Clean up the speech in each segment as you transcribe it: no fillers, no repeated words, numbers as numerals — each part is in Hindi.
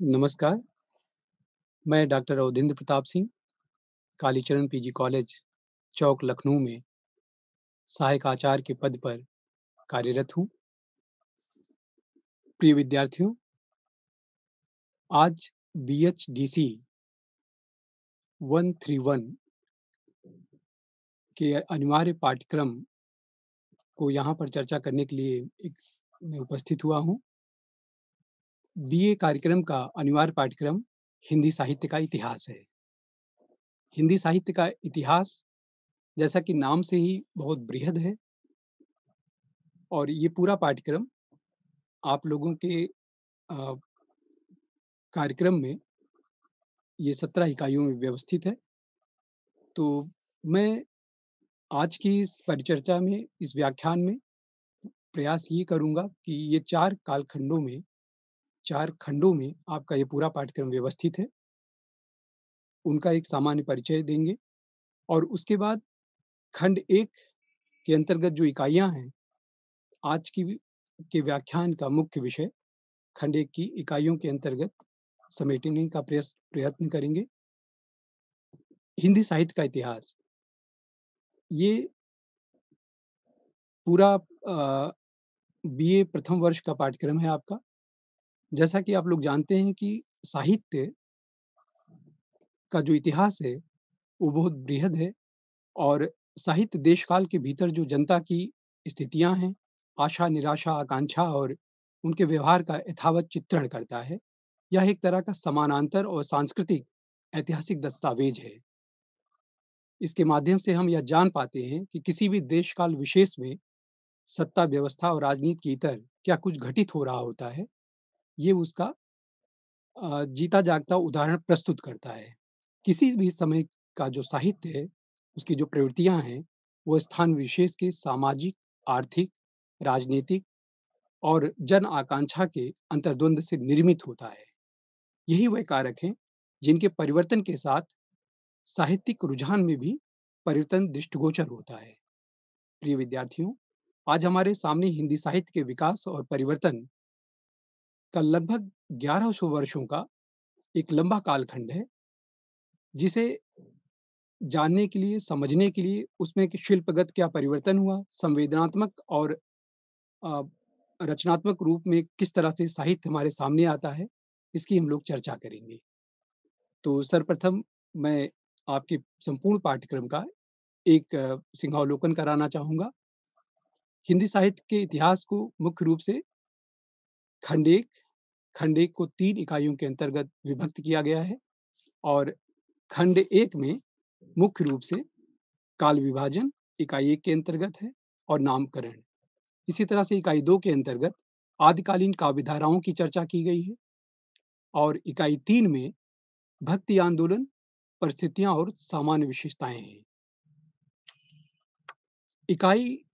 नमस्कार, मैं doctor Avadhendra Pratap Singh, Kalicharan PG college, Chowk Lucknow में सहायक आचार्य के पद पर कार्यरत हूँ। प्रिय विद्यार्थियों, आज बीएचडीसी 131 के अनिवार्य पाठ्यक्रम को यहाँ पर चर्चा करने के लिए मैं उपस्थित हुआ हूँ। बीए कार्यक्रम का अनिवार्य पाठ्यक्रम हिंदी साहित्य का इतिहास है। हिंदी साहित्य का इतिहास जैसा कि नाम से ही बहुत बृहद है और ये पूरा पाठ्यक्रम आप लोगों के अ, कार्यक्रम में ये 17 इकाइयों में व्यवस्थित है। तो मैं आज की इस परिचर्चा में, इस व्याख्यान में प्रयास ये करूँगा कि ये 4 खंडों में आपका ये पूरा पाठ्यक्रम व्यवस्थित है। उनका एक सामान्य परिचय देंगे और उसके बाद खंड 1 के अंतर्गत जो इकाइयाँ हैं, आज की के व्याख्यान का मुख्य विषय खंड 1 की इकाइयों के अंतर्गत समेटने का प्रयत्न करेंगे। हिंदी साहित्य का इतिहास, ये पूरा बीए प्रथम वर्ष का पाठ्यक्रम है आपका। जैसा कि आप लोग जानते हैं कि साहित्य का जो इतिहास है, वो बहुत बृहद है और साहित्य देश-काल के भीतर जो जनता की स्थितियाँ हैं, आशा, निराशा, आकांक्षा और उनके व्यवहार का यथावत चित्रण करता है। यह एक तरह का समानांतर और सांस्कृतिक ऐतिहासिक दस्तावेज है। इसके माध्यम से हम यह जान पाते हैं कि किसी भी देश-काल विशेष में सत्ता व्यवस्था और राजनीति के इतर क्या कुछ घटित हो रहा होता है, ये उसका जीता जागता उदाहरण प्रस्तुत करता है। किसी भी समय का जो साहित्य है, उसकी जो प्रवृत्तियाँ हैं, वो स्थान विशेष के सामाजिक, आर्थिक, राजनीतिक और जन आकांक्षा के अंतर्द्वंद से निर्मित होता है। यही वह कारक हैं, जिनके परिवर्तन के साथ साहित्यिक रुझान में भी परिवर्तन दृष्टिगोचर होता है। प्रिय विद्यार्थियों, आज हमारे सामने हिंदी साहित्य के विकास और परिवर्तन का लगभग 1100 वर्षों का एक लंबा कालखंड है, जिसे जानने के लिए, समझने के लिए उसमें कि शिल्पगत क्या परिवर्तन हुआ, संवेदनात्मक और अ, रचनात्मक रूप में किस तरह से साहित्य हमारे सामने आता है, इसकी हम लोग चर्चा करेंगे। तो सर्वप्रथम मैं आपके संपूर्ण पाठ्यक्रम का एक सिंहावलोकन कराना चाहूँगा। हिंदी साहित्य के इतिहास को मुख्य रूप से खंड 1 खंड 1 को 3 इकाइयों के अंतर्गत विभक्त किया गया है और खंड 1 में मुख्य रूप से काल विभाजन इकाई 1 के अंतर्गत है और नामकरण। इसी तरह से इकाई 2 के अंतर्गत आदिकालीन काव्य धाराओं की चर्चा की गई है और इकाई 3 में भक्ति आंदोलन, परिस्थितियाँ और सामान्य विशेषताएँ हैं। इकाई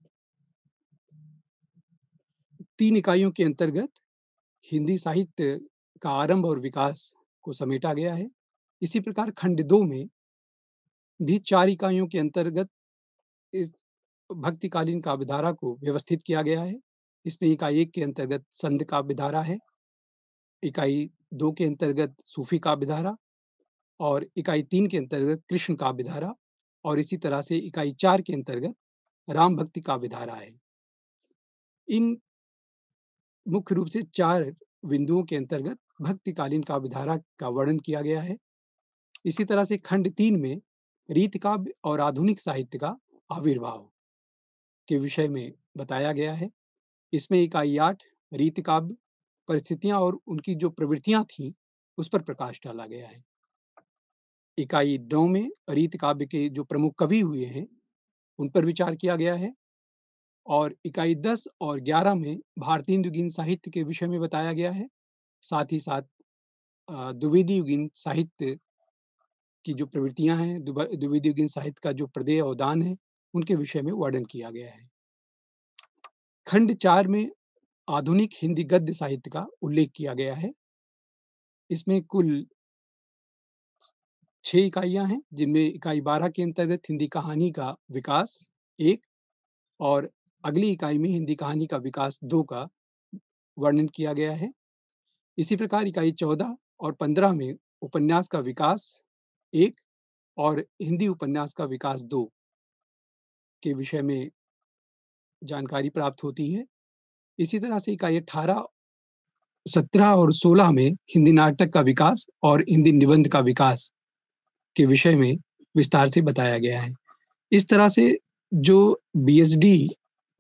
3 इकाइयों के अंतर्गत हिंदी साहित्य का आरंभ और विकास को समेटा गया है। इसी प्रकार खंड 2 में भी 4 इकाइयों के अंतर्गत इस भक्तिकालीन काव्य धारा को व्यवस्थित किया गया है। इसमें इकाई 1 के अंतर्गत संध काव्य धारा है, इकाई 2 के अंतर्गत सूफी काव्य धारा और इकाई 3 के अंतर्गत कृष्ण काव्य धारा और इसी तरह से इकाई 4 के अंतर्गत राम भक्ति काव्य धारा है। इन मुख्य रूप से 4 बिंदुओं के अंतर्गत भक्तिकालीन काव्य धारा का वर्णन किया गया है। इसी तरह से खंड 3 में रीति काव्य और आधुनिक साहित्य का आविर्भाव के विषय में बताया गया है। इसमें इकाई 8 रीति काव्य, परिस्थितियाँ और उनकी जो प्रवृत्तियाँ थीं, उस पर प्रकाश डाला गया है। इकाई 9 में रीति काव्य के जो प्रमुख कवि हुए हैं, उन पर विचार किया गया है और इकाई 10 और 11 में भारतीय युगीन साहित्य के विषय में बताया गया है। साथ ही साथ द्विवेदी युगीन साहित्य की जो प्रवृत्तियाँ हैं, द्विवेदी युगीन साहित्य का जो प्रदेय अवदान है, उनके विषय में वर्णन किया गया है। खंड 4 में आधुनिक हिंदी गद्य साहित्य का उल्लेख किया गया है। इसमें कुल 6 इकाइयाँ हैं, जिनमें इकाई 12 के अंतर्गत हिंदी कहानी का विकास 1 और अगली इकाई में हिंदी कहानी का विकास 2 का वर्णन किया गया है। इसी प्रकार इकाई 14 और 15 में उपन्यास का विकास 1 और हिंदी उपन्यास का विकास 2 के विषय में जानकारी प्राप्त होती है। इसी तरह से इकाई 18, 17 और 16 में हिंदी नाटक का विकास और हिंदी निबंध का विकास के विषय में विस्तार से बताया गया है। इस तरह से जो बीएचडी,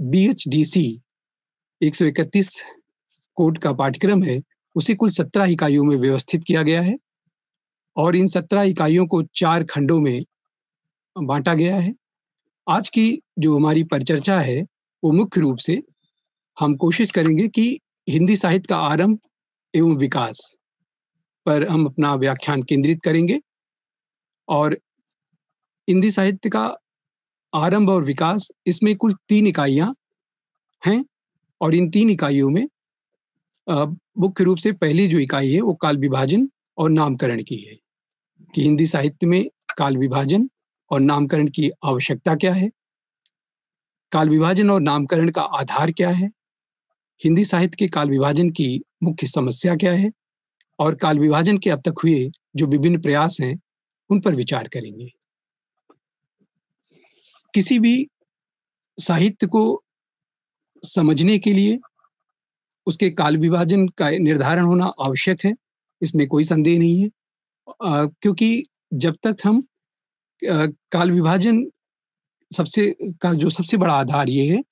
बीएचडीसी 131 कोड का पाठ्यक्रम है, उसे कुल 17 इकाइयों में व्यवस्थित किया गया है और इन 17 इकाइयों को 4 खंडों में बाँटा गया है। आज की जो हमारी परिचर्चा है, वो मुख्य रूप से हम कोशिश करेंगे कि हिंदी साहित्य का आरंभ एवं विकास पर हम अपना व्याख्यान केंद्रित करेंगे और हिंदी साहित्य का आरंभ और विकास, इसमें कुल 3 इकाइयाँ हैं और इन 3 इकाइयों में मुख्य रूप से पहली जो इकाई है, वो काल विभाजन और नामकरण की है कि हिंदी साहित्य में काल विभाजन और नामकरण की आवश्यकता क्या है? काल विभाजन और नामकरण का आधार क्या है? हिंदी साहित्य के काल विभाजन की मुख्य समस्या क्या है? और काल विभाजन के अब तक हुए जो विभिन्न प्रयास हैं, उन पर विचार करेंगे। किसी भी साहित्य को समझने के लिए उसके काल विभाजन का निर्धारण होना आवश्यक है, इसमें कोई संदेह नहीं है। क्योंकि जब तक हम काल विभाजन जो सबसे बड़ा आधार ये है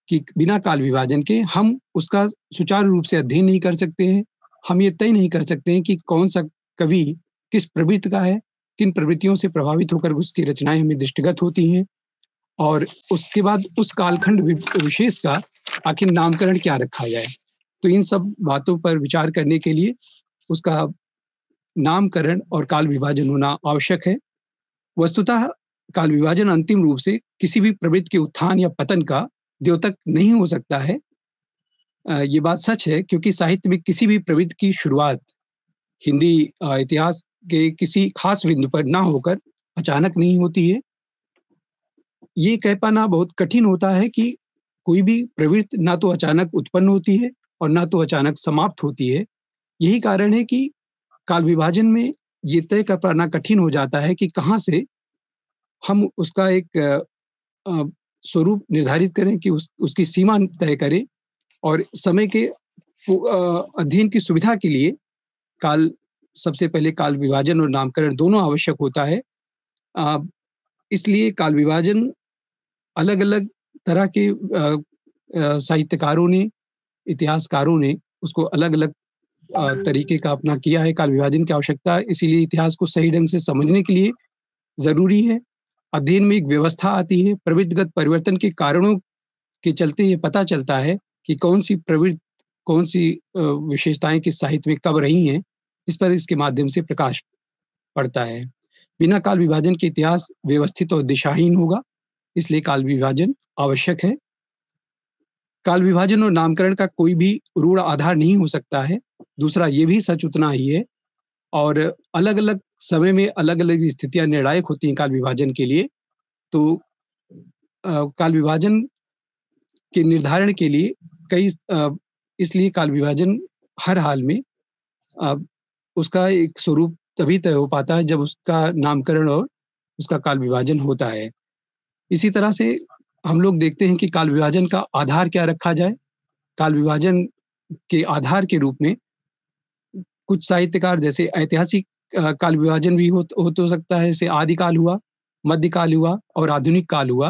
कि बिना काल विभाजन के हम उसका सुचारू रूप से अध्ययन नहीं कर सकते हैं। हम ये तय नहीं कर सकते हैं कि कौन-सा कवि किस प्रवृत्ति का है, किन प्रवृत्तियों से प्रभावित होकर उसकी रचनाएँ हमें दृष्टिगत होती हैं और उसके बाद उस कालखंड विशेष का आखिर नामकरण क्या रखा जाए। तो इन सब बातों पर विचार करने के लिए उसका नामकरण और काल विभाजन होना आवश्यक है। वस्तुतः काल विभाजन अंतिम रूप से किसी भी प्रवृत्ति के उत्थान या पतन का द्योतक नहीं हो सकता है। ये बात सच है क्योंकि साहित्य में किसी भी प्रवृत्ति की शुरुआत हिंदी इतिहास के किसी खास बिंदु पर ना होकर अचानक नहीं होती है। ये कह पाना बहुत कठिन होता है कि कोई भी प्रवृत्ति ना तो अचानक उत्पन्न होती है और ना तो अचानक समाप्त होती है। यही कारण है कि काल विभाजन में ये तय कर पाना कठिन हो जाता है कि कहाँ से हम उसका एक स्वरूप निर्धारित करें कि उसकी सीमा तय करें और समय के अध्ययन की सुविधा के लिए सबसे पहले काल विभाजन और नामकरण दोनों आवश्यक होता है। इसलिए काल विभाजन अलग-अलग तरह के साहित्यकारों ने, इतिहासकारों ने उसको अलग-अलग तरीके का अपना किया है। काल विभाजन की आवश्यकता इसीलिए इतिहास को सही ढंग से समझने के लिए ज़रूरी है। अध्ययन में एक व्यवस्था आती है, प्रवृत्तिगत परिवर्तन के कारणों के चलते ये पता चलता है कि कौन-सी विशेषताएँ किस साहित्य में कब रही हैं, इस पर इसके माध्यम से प्रकाश पड़ता है। बिना काल विभाजन के इतिहास व्यवस्थित और दिशाहीन होगा, इसलिए काल विभाजन आवश्यक है। काल विभाजन और नामकरण का कोई भी रूढ़ आधार नहीं हो सकता है। दूसरा ये भी सच उतना ही है और अलग-अलग समय में अलग-अलग स्थितियाँ निर्णायक होती हैं काल विभाजन के लिए। तो काल विभाजन के निर्धारण के लिए इसलिए काल विभाजन हर हाल में अ, उसका एक स्वरूप तभी तय हो पाता है जब उसका नामकरण और उसका काल विभाजन होता है। इसी तरह से हम लोग देखते हैं कि काल विभाजन का आधार क्या रखा जाए? काल विभाजन के आधार के रूप में कुछ साहित्यकार जैसे ऐतिहासिक काल विभाजन भी हो सकता है, जैसे आदिकाल हुआ, मध्यकाल हुआ और आधुनिक काल हुआ।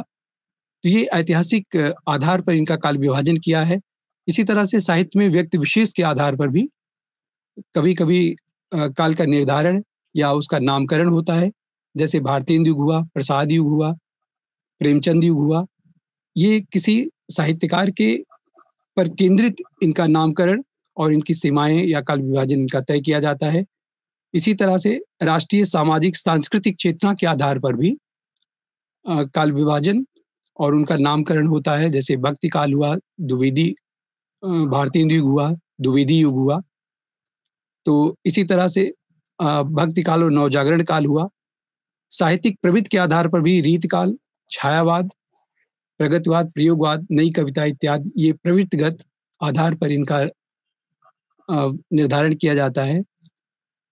तो ये ऐतिहासिक आधार पर इनका काल विभाजन किया है। इसी तरह से साहित्य में व्यक्ति विशेष के आधार पर भी कभी-कभी काल का निर्धारण या उसका नामकरण होता है। जैसे भारतेंदु युग हुआ, प्रसाद युग हुआ, प्रेमचंद युग हुआ। ये किसी साहित्यकार के पर केंद्रित इनका नामकरण और इनकी सीमाएँ या काल विभाजन इनका तय किया जाता है। इसी तरह से राष्ट्रीय, सामाजिक, सांस्कृतिक चेतना के आधार पर भी काल विभाजन और उनका नामकरण होता है। जैसे भक्ति काल हुआ, भारतेंदु युग हुआ, द्विवेदी युग हुआ। तो इसी तरह से भक्ति काल और नवजागरण काल हुआ। साहित्यिक प्रवृत्ति के आधार पर भी रीतिकाल, छायावाद, प्रगतिवाद, प्रयोगवाद, नई कविता इत्यादि ये प्रवृत्तिगत आधार पर इनका निर्धारण किया जाता है।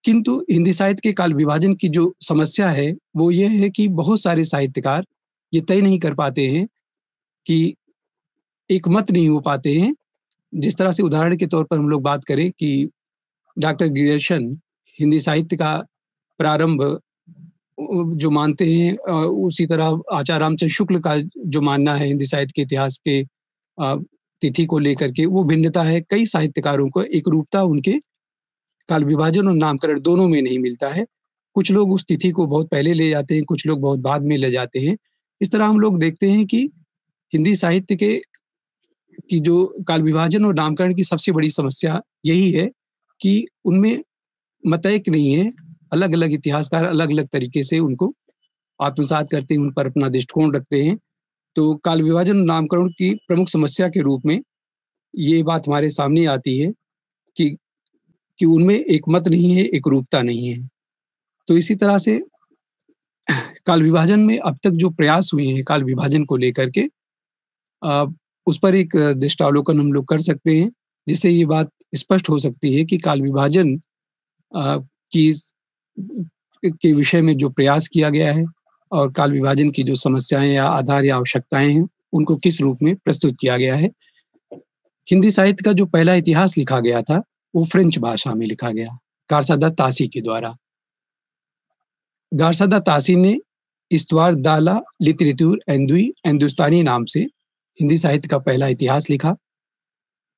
किंतु हिंदी साहित्य के काल विभाजन की जो समस्या है, वो ये है कि बहुत सारे साहित्यकार ये तय नहीं कर पाते हैं कि एक मत नहीं हो पाते हैं। जिस तरह से उदाहरण के तौर पर हम लोग बात करें कि डॉक्टर गियर्शन हिंदी साहित्य का प्रारंभ जो मानते हैं, उसी तरह आचार्य रामचंद्र शुक्ल का जो मानना है हिंदी साहित्य के इतिहास के तिथि को लेकर के, वो भिन्नता है। कई साहित्यकारों को एकरूपता उनके काल विभाजन और नामकरण दोनों में नहीं मिलता है। कुछ लोग उस तिथि को बहुत पहले ले जाते हैं, कुछ लोग बहुत बाद में ले जाते हैं। इस तरह हम लोग देखते हैं कि हिंदी साहित्य के की जो काल विभाजन और नामकरण की सबसे बड़ी समस्या यही है कि उनमें मतैक नहीं है। अलग-अलग इतिहासकार अलग-अलग तरीके से उनको आत्मसात करते हैं, उन पर अपना दृष्टिकोण रखते हैं। तो काल विभाजन और नामकरण की प्रमुख समस्या के रूप में ये बात हमारे सामने आती है कि उनमें एक मत नहीं है, एकरूपता नहीं है। तो इसी तरह से काल विभाजन में अब तक जो प्रयास हुए हैं काल विभाजन को लेकर के, अ, उस पर एक दृष्टावलोकन हम लोग कर सकते हैं, जिससे ये बात स्पष्ट हो सकती है कि काल विभाजन अ, की के विषय में जो प्रयास किया गया है और काल विभाजन की जो समस्याएँ या आधार या आवश्यकताएँ हैं, उनको किस रूप में प्रस्तुत किया गया है। हिंदी साहित्य का जो पहला इतिहास लिखा गया था, वो फ्रेंच भाषा में लिखा गया, गारसादा तासी के द्वारा। गारसादा तासी ने इस्तवार दाला लिटरेतुर एंदुई हिंदुस्तानी नाम से हिंदी साहित्य का पहला इतिहास लिखा।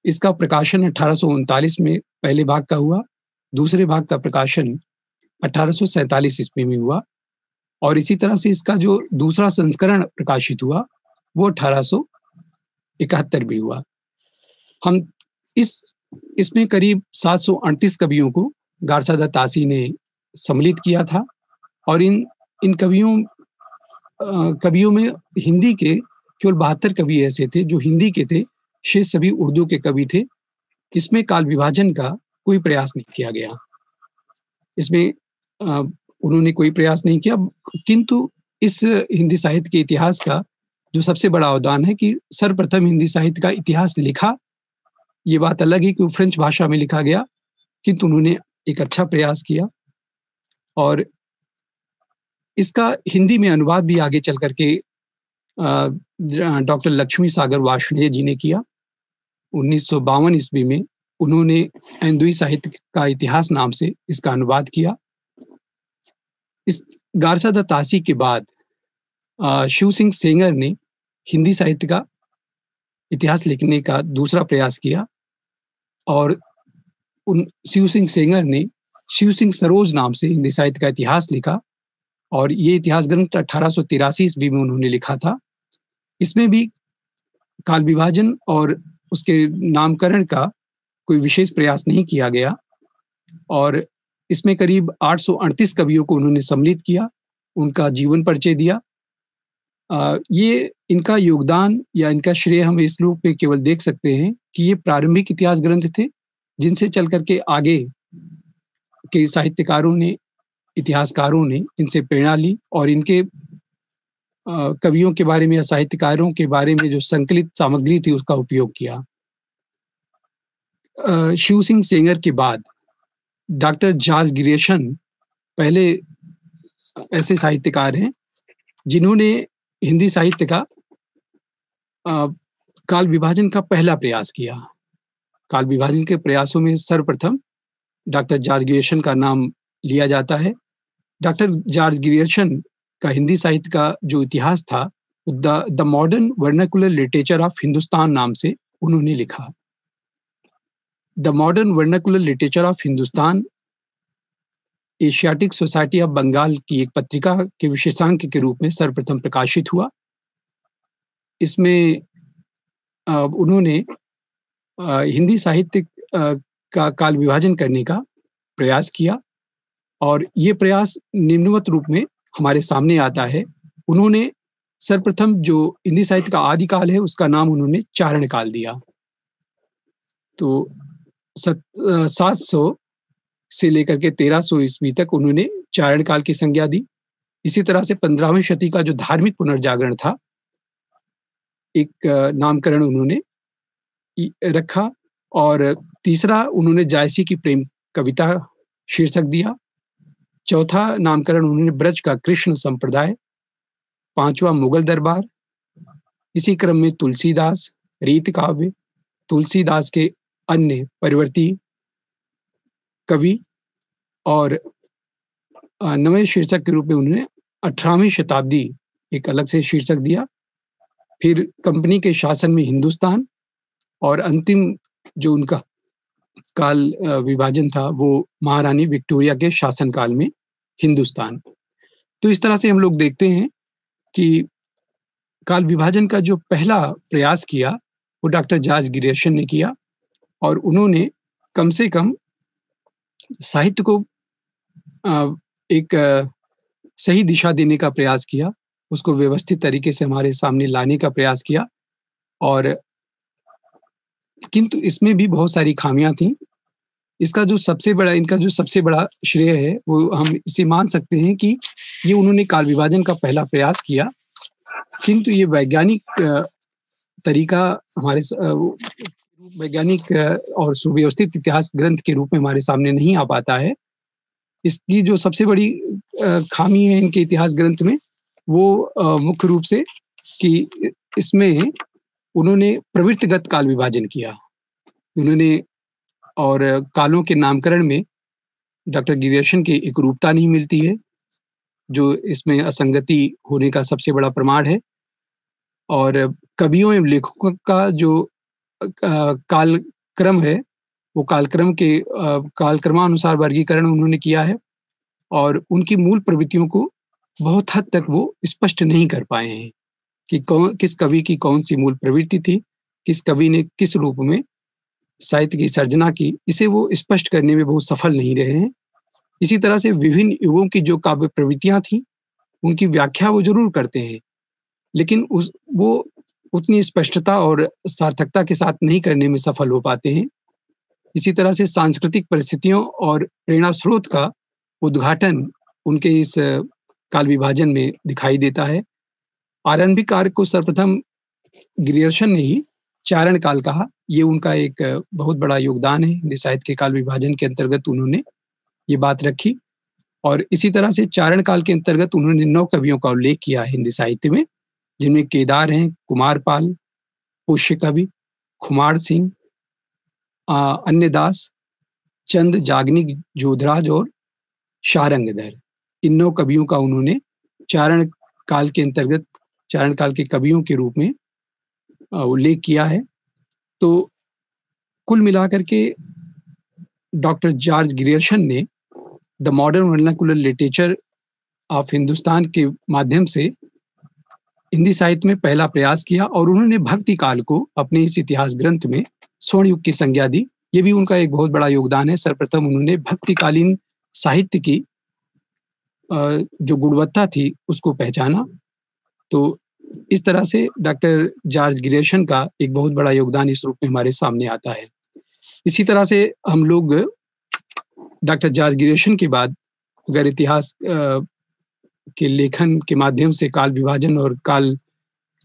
इसका प्रकाशन 1839 में पहले भाग का हुआ, दूसरे भाग का प्रकाशन 1847 ईस्वी में हुआ और इसी तरह से इसका जो दूसरा संस्करण प्रकाशित हुआ, वो 1871 में हुआ। हम इस इसमें करीब 738 कवियों को गारसादा तासी ने सम्मिलित किया था और इन इन कवियों में हिंदी के केवल 72 कवि ऐसे थे जो हिंदी के थे, शेष सभी उर्दू के कवि थे। इसमें काल विभाजन का कोई प्रयास नहीं किया गया। इसमें उन्होंने कोई प्रयास नहीं किया, किंतु इस हिंदी साहित्य के इतिहास का जो सबसे बड़ा अवदान है कि सर्वप्रथम हिंदी साहित्य का इतिहास लिखा। ये बात अलग है कि वो फ्रेंच भाषा में लिखा गया, किंतु उन्होंने एक अच्छा प्रयास किया और इसका हिंदी में अनुवाद भी आगे चल कर के डॉक्टर लक्ष्मी सागर वार्ष्णेय जी ने किया। 1952 ईस्वी में उन्होंने एंदुई साहित्य का इतिहास नाम से इसका अनुवाद किया। इस गारसादा तासी के बाद शिव सिंह सेंगर ने हिंदी साहित्य का इतिहास लिखने का दूसरा प्रयास किया और उन शिव सिंह सेंगर ने शिव सिंह सरोज नाम से हिंदी साहित्य का इतिहास लिखा और ये इतिहास ग्रंथ 1883 ईस्वी में उन्होंने लिखा था। इसमें भी काल विभाजन और उसके नामकरण का कोई विशेष प्रयास नहीं किया गया और इसमें करीब 838 कवियों को उन्होंने सम्मिलित किया, उनका जीवन परिचय दिया। ये इनका योगदान या इनका श्रेय हम इस रूप में केवल देख सकते हैं कि ये प्रारंभिक इतिहास ग्रंथ थे, जिनसे चल कर के आगे के साहित्यकारों ने, इतिहासकारों ने इनसे प्रेरणा ली और इनके कवियों के बारे में या साहित्यकारों के बारे में जो संकलित सामग्री थी उसका उपयोग किया। शिव सिंह सेंगर के बाद डॉक्टर जॉर्ज ग्रियर्सन पहले ऐसे साहित्यकार हैं जिन्होंने हिंदी साहित्य का काल विभाजन का पहला प्रयास किया। काल विभाजन के प्रयासों में सर्वप्रथम डॉक्टर जॉर्ज ग्रियर्सन का नाम लिया जाता है। डॉक्टर जॉर्ज ग्रियर्सन का हिंदी साहित्य का जो इतिहास था, the modern vernacular literature of Hindustan नाम से उन्होंने लिखा। The modern vernacular literature of Hindustan Asiatic Society of Bengal की एक पत्रिका के विशेषांक के रूप में सर्वप्रथम प्रकाशित हुआ। इसमें उन्होंने हिंदी साहित्य का काल विभाजन करने का प्रयास किया और ये प्रयास निम्नवत रूप में हमारे सामने आता है। उन्होंने सर्वप्रथम जो हिंदी साहित्य का आदिकाल है उसका नाम उन्होंने चारण काल दिया। तो 700 से लेकर के 1300 ईस्वी तक उन्होंने चारण काल की संज्ञा दी। इसी तरह से 15वीं शती का जो धार्मिक पुनर्जागरण था, एक नामकरण उन्होंने रखा और तीसरा उन्होंने जायसी की प्रेम कविता शीर्षक दिया। चौथा नामकरण उन्होंने ब्रज का कृष्ण संप्रदाय, पाँचवाँ मुगल दरबार, इसी क्रम में तुलसीदास, रीत काव्य, तुलसीदास के अन्य परिवर्ती कवि और नवें शीर्षक के रूप में उन्होंने 18वीं शताब्दी एक अलग से शीर्षक दिया। फिर कंपनी के शासन में हिंदुस्तान और अंतिम जो उनका काल विभाजन था वो महारानी विक्टोरिया के शासनकाल में हिंदुस्तान। तो इस तरह से हम लोग देखते हैं कि काल विभाजन का जो पहला प्रयास किया वो डॉक्टर जॉर्ज ग्रियर्सन ने किया और उन्होंने कम से कम साहित्य को एक सही दिशा देने का प्रयास किया, उसको व्यवस्थित तरीके से हमारे सामने लाने का प्रयास किया और किंतु इसमें भी बहुत सारी खामियाँ थीं। इनका जो सबसे बड़ा श्रेय है, वो हम इसे मान सकते हैं कि ये उन्होंने काल विभाजन का पहला प्रयास किया, किंतु ये वैज्ञानिक तरीका हमारे वैज्ञानिक और सुव्यवस्थित इतिहास ग्रंथ के रूप में हमारे सामने नहीं आ पाता है। इसकी जो सबसे बड़ी खामी है इनके इतिहास ग्रंथ में, वो मुख्य रूप से कि इसमें उन्होंने प्रवृत्तिगत काल विभाजन किया। उन्होंने और कालों के नामकरण में डॉक्टर ग्रियर्सन की एकरूपता नहीं मिलती है, जो इसमें असंगति होने का सबसे बड़ा प्रमाण है और कवियों एवं लेखकों का जो कालक्रम है, वो कालक्रमानुसार वर्गीकरण उन्होंने किया है और उनकी मूल प्रवृत्तियों को बहुत हद तक वो स्पष्ट नहीं कर पाए हैं कि किस कवि की कौन-सी मूल प्रवृत्ति थी, किस कवि ने किस रूप में साहित्य की सर्जना की, इसे वो स्पष्ट करने में बहुत सफल नहीं रहे हैं। इसी तरह से विभिन्न युगों की जो काव्य प्रवृत्तियाँ थीं, उनकी व्याख्या वो ज़रूर करते हैं, लेकिन वो उतनी स्पष्टता और सार्थकता के साथ नहीं करने में सफल हो पाते हैं। इसी तरह से सांस्कृतिक परिस्थितियों और प्रेरणा स्रोत का उद्घाटन उनके इस काल विभाजन में दिखाई देता है। आरंभिक कार्य को सर्वप्रथम ग्रियर्सन ने ही चारण काल कहा। ये उनका एक बहुत बड़ा योगदान है। हिंदी साहित्य के काल विभाजन के अंतर्गत उन्होंने ये बात रखी और इसी तरह से चारण काल के अंतर्गत उन्होंने 9 कवियों का उल्लेख किया है हिंदी साहित्य में, जिनमें केदार हैं, कुमारपाल, पुष्य कवि, खुमार सिंह, अन्यदास, चंद, जागनिक, जोधराज और शारंगधर। इन 9 कवियों का उन्होंने चारण काल के अंतर्गत चारण काल के कवियों के रूप में उल्लेख किया है। तो कुल मिलाकर के डॉक्टर जॉर्ज ग्रियर्सन ने the modern vernacular literature of Hindustan के माध्यम से हिंदी साहित्य में पहला प्रयास किया और उन्होंने भक्ति काल को अपने इस इतिहास ग्रंथ में स्वर्ण युग की संज्ञा दी। ये भी उनका एक बहुत बड़ा योगदान है। सर्वप्रथम उन्होंने भक्तिकालीन साहित्य की जो गुणवत्ता थी उसको पहचाना। तो इस तरह से डॉक्टर जॉर्ज ग्रियर्सन का एक बहुत बड़ा योगदान इस रूप में हमारे सामने आता है। इसी तरह से हम लोग डॉक्टर जॉर्ज ग्रियर्सन के बाद अगर इतिहास के लेखन के माध्यम से काल विभाजन और काल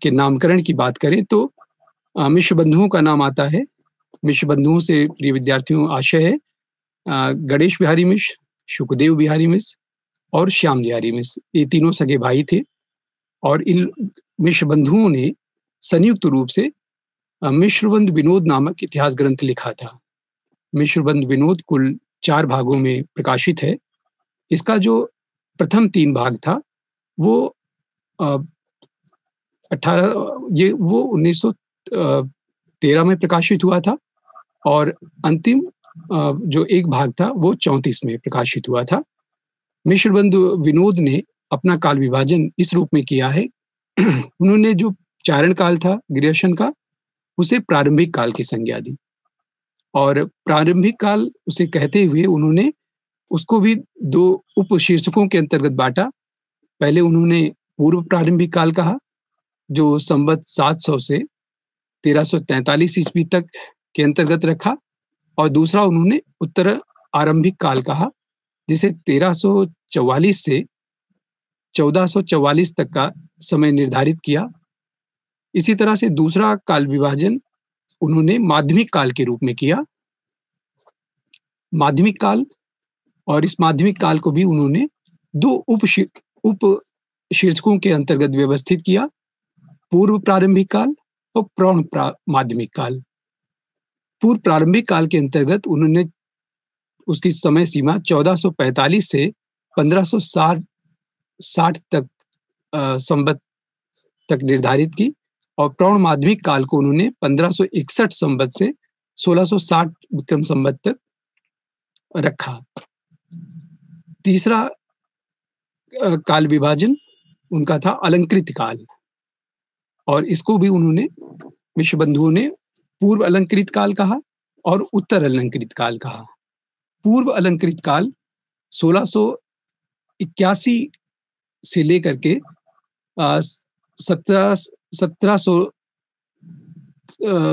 के नामकरण की बात करें तो मिश्र बंधुओं का नाम आता है। मिश्र बंधुओं से प्रिय विद्यार्थियों आशय है गणेश बिहारी मिश्र, शुकदेव बिहारी मिश्र और श्याम बिहारी मिश्र, ये तीनों सगे भाई थे और इन मिश्र बंधुओं ने संयुक्त रूप से मिश्रबंध विनोद नामक इतिहास ग्रंथ लिखा था। मिश्रबंध विनोद कुल 4 भागों में प्रकाशित है। इसका जो प्रथम 3 भाग था वो 1913 में प्रकाशित हुआ था और अंतिम जो एक भाग था वो 34 में प्रकाशित हुआ था। मिश्रबंध विनोद ने अपना काल विभाजन इस रूप में किया है उन्होंने जो चारण काल था ग्रियर्सन का, उसे प्रारंभिक काल की संज्ञा दी और प्रारंभिक काल उसे कहते हुए उन्होंने उसको भी 2 उपशीर्षकों के अंतर्गत बाँटा। पहले उन्होंने पूर्व प्रारंभिक काल कहा, जो संवत 700 से 1343 ईस्वी तक के अंतर्गत रखा और दूसरा उन्होंने उत्तर आरंभिक काल कहा, जिसे 1344 से 1444 तक का समय निर्धारित किया। इसी तरह से दूसरा काल विभाजन उन्होंने माध्यमिक काल के रूप में किया। माध्यमिक काल और इस माध्यमिक काल को भी उन्होंने 2 उप शीर्षकों के अंतर्गत व्यवस्थित किया, पूर्व प्रारंभिक काल और माध्यमिक काल। पूर्व प्रारंभिक काल के अंतर्गत उन्होंने उसकी समय सीमा 1445 से 1560 तक संवत तक निर्धारित की और प्रौढ़ माध्यमिक काल को उन्होंने 1561 संवत से 1660 विक्रम संवत तक रखा। तीसरा काल विभाजन उनका था अलंकृत काल और इसको भी उन्होंने विश्व बंधुओं ने पूर्व अलंकृत काल कहा और उत्तर अलंकृत काल कहा। पूर्व अलंकृत काल 1681 से लेकर के 1700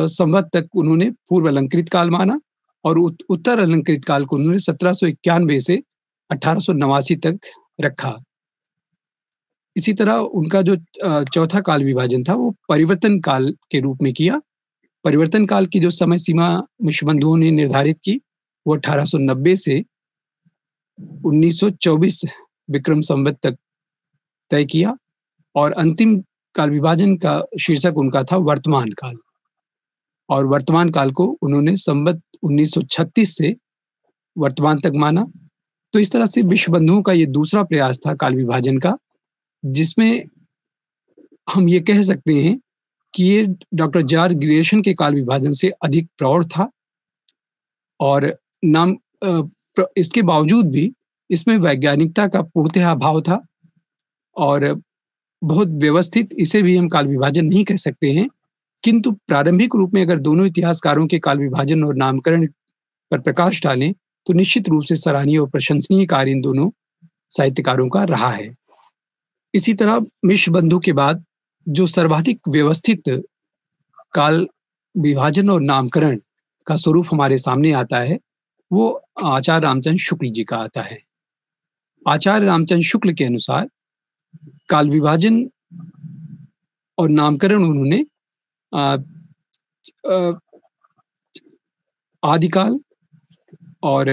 संवत तक उन्होंने पूर्व अलंकृत काल माना और उत्तर अलंकृत काल को उन्होंने 1791 से 1889 तक रखा। इसी तरह उनका जो चौथा काल विभाजन था वो परिवर्तन काल के रूप में किया। परिवर्तन काल की जो समय सीमा विश्व बंधुओं ने निर्धारित की वो 1890 से 1924 विक्रम संवत तक तय किया और अंतिम काल विभाजन का शीर्षक उनका था वर्तमान काल और वर्तमान काल को उन्होंने संवत 1936 से वर्तमान तक माना। तो इस तरह से विश्व बंधुओं का ये दूसरा प्रयास था काल विभाजन का, जिसमें हम ये कह सकते हैं कि ये डॉक्टर जॉर्ज ग्रियर्सन के काल विभाजन से अधिक प्रौढ़ था और इसके बावजूद भी इसमें वैज्ञानिकता का पूर्णतः अभाव था और बहुत व्यवस्थित इसे भी हम काल विभाजन नहीं कह सकते हैं। किंतु प्रारंभिक रूप में अगर दोनों इतिहासकारों के काल विभाजन और नामकरण पर प्रकाश डालें तो निश्चित रूप से सराहनीय और प्रशंसनीय कार्य इन दोनों साहित्यकारों का रहा है। इसी तरह विश्व बंधु के बाद जो सर्वाधिक व्यवस्थित काल विभाजन और नामकरण का स्वरूप हमारे सामने आता है वो आचार्य रामचंद्र शुक्ल जी का आता है। आचार्य रामचंद्र शुक्ल के अनुसार काल विभाजन और नामकरण उन्होंने आदिकाल और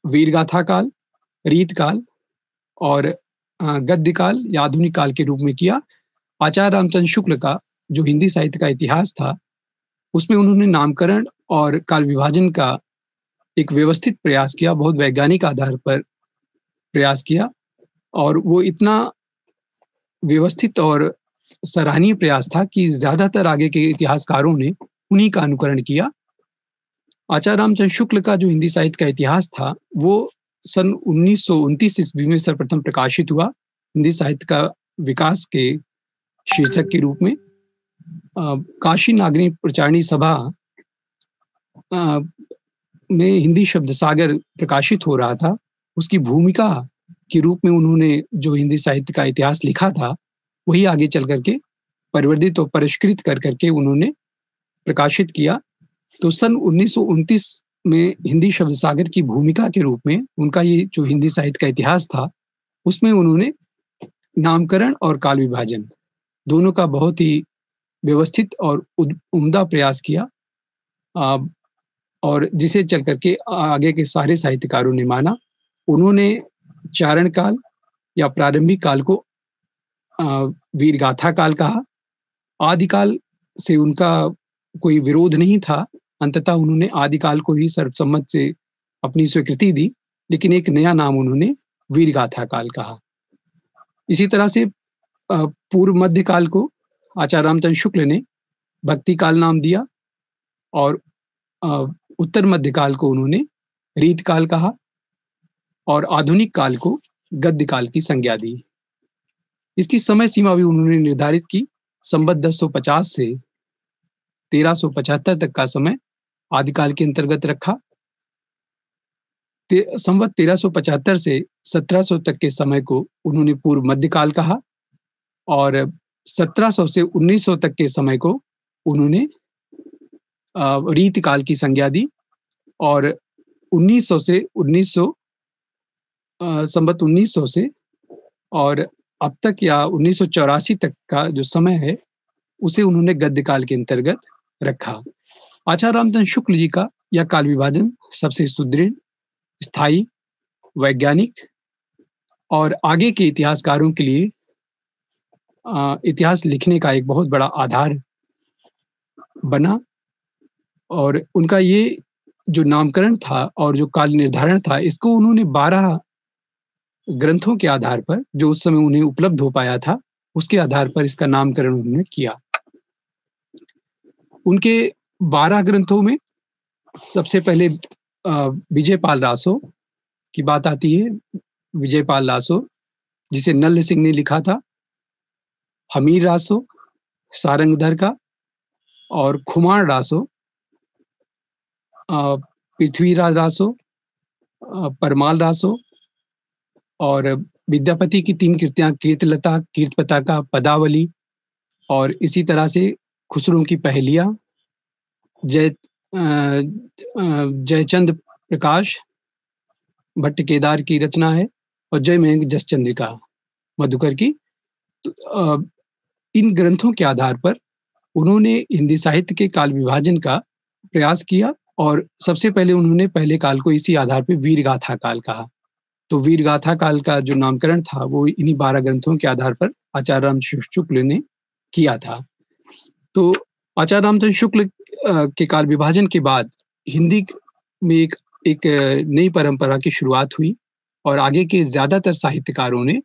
वीरगाथा काल, रीत काल और गद्य काल या आधुनिक काल के रूप में किया। आचार्य रामचंद्र शुक्ल का जो हिंदी साहित्य का इतिहास था उसमें उन्होंने नामकरण और काल विभाजन का एक व्यवस्थित प्रयास किया, बहुत वैज्ञानिक आधार पर प्रयास किया और वो इतना व्यवस्थित और सराहनीय प्रयास था कि ज्यादातर आगे के इतिहासकारों ने उन्हीं का अनुकरण किया। आचार्य रामचंद्र शुक्ल का जो हिंदी साहित्य का इतिहास था वो सन 1929 ईस्वी में सर्वप्रथम प्रकाशित हुआ हिंदी साहित्य का विकास के शीर्षक के रूप में। काशी नागरी प्रचारणी सभा में हिंदी शब्द सागर प्रकाशित हो रहा था, उसकी भूमिका के रूप में उन्होंने जो हिंदी साहित्य का इतिहास लिखा था वही आगे चल करके परिवर्धित और परिष्कृत कर करके उन्होंने प्रकाशित किया। तो सन 1929 में हिंदी शब्द सागर की भूमिका के रूप में उनका ये जो हिंदी साहित्य का इतिहास था उसमें उन्होंने नामकरण और काल विभाजन दोनों का बहुत ही व्यवस्थित और उम्दा प्रयास किया और जिसे चल करके आगे के सारे साहित्यकारों ने माना। उन्होंने चारण काल या प्रारंभिक काल को वीरगाथा काल कहा। आदिकाल से उनका कोई विरोध नहीं था, अंततः उन्होंने आदिकाल को ही सर्वसम्मत से अपनी स्वीकृति दी, लेकिन एक नया नाम उन्होंने वीरगाथा काल कहा। इसी तरह से पूर्व मध्य काल को आचार्य रामचंद्र शुक्ल ने भक्ति काल नाम दिया और उत्तर मध्य काल को उन्होंने रीत काल कहा और आधुनिक काल को गद्य काल की संज्ञा दी। इसकी समय सीमा भी उन्होंने निर्धारित की। संवत 1050 से 1375 तक का समय आदिकाल के अंतर्गत रखा। संवत 1375 से 1700 तक के समय को उन्होंने पूर्व मध्यकाल कहा और 1700 से 1900 तक के समय को उन्होंने रीत काल की संज्ञा दी और 1900 से 1900 संवत 1900 से और अब तक या 1984 तक का जो समय है उसे उन्होंने गद्य काल के अंतर्गत रखा। आचार्य रामचंद्र शुक्ल जी का यह काल विभाजन सबसे सुदृढ़, स्थायी वैज्ञानिक और आगे के इतिहासकारों के लिए इतिहास लिखने का एक बहुत बड़ा आधार बना और उनका ये जो नामकरण था और जो काल निर्धारण था, इसको उन्होंने 12 ग्रंथों के आधार पर, जो उस समय उन्हें उपलब्ध हो पाया था, उसके आधार पर इसका नामकरण उन्होंने किया। उनके 12 ग्रंथों में सबसे पहले विजयपाल रासो की बात आती है। विजयपाल रासो, जिसे नल्ल सिंह ने लिखा था, हमीर रासो, सारंगधर का और खुमार रासो, पृथ्वीराज रासो, परमाल रासो और विद्यापति की 3 कृतियाँ कीर्तिलता, कीर्तिपताका, पदावली और इसी तरह से खुसरो की पहेलियाँ, जयचंद प्रकाश भट्ट केदार की रचना है और जयमेघ जस चंद्रिका मधुकर की। तो इन ग्रंथों के आधार पर उन्होंने हिंदी साहित्य के काल विभाजन का प्रयास किया और सबसे पहले उन्होंने पहले काल को इसी आधार पे वीरगाथा काल कहा। तो वीरगाथा काल का जो नामकरण था वो इन्हीं 12 ग्रंथों के आधार पर आचार्य रामचंद्र शुक्ल ने किया था। तो आचार्य रामचंद्र शुक्ल के काल विभाजन के बाद हिंदी में एक नई परंपरा की शुरुआत हुई और आगे के ज़्यादातर साहित्यकारों ने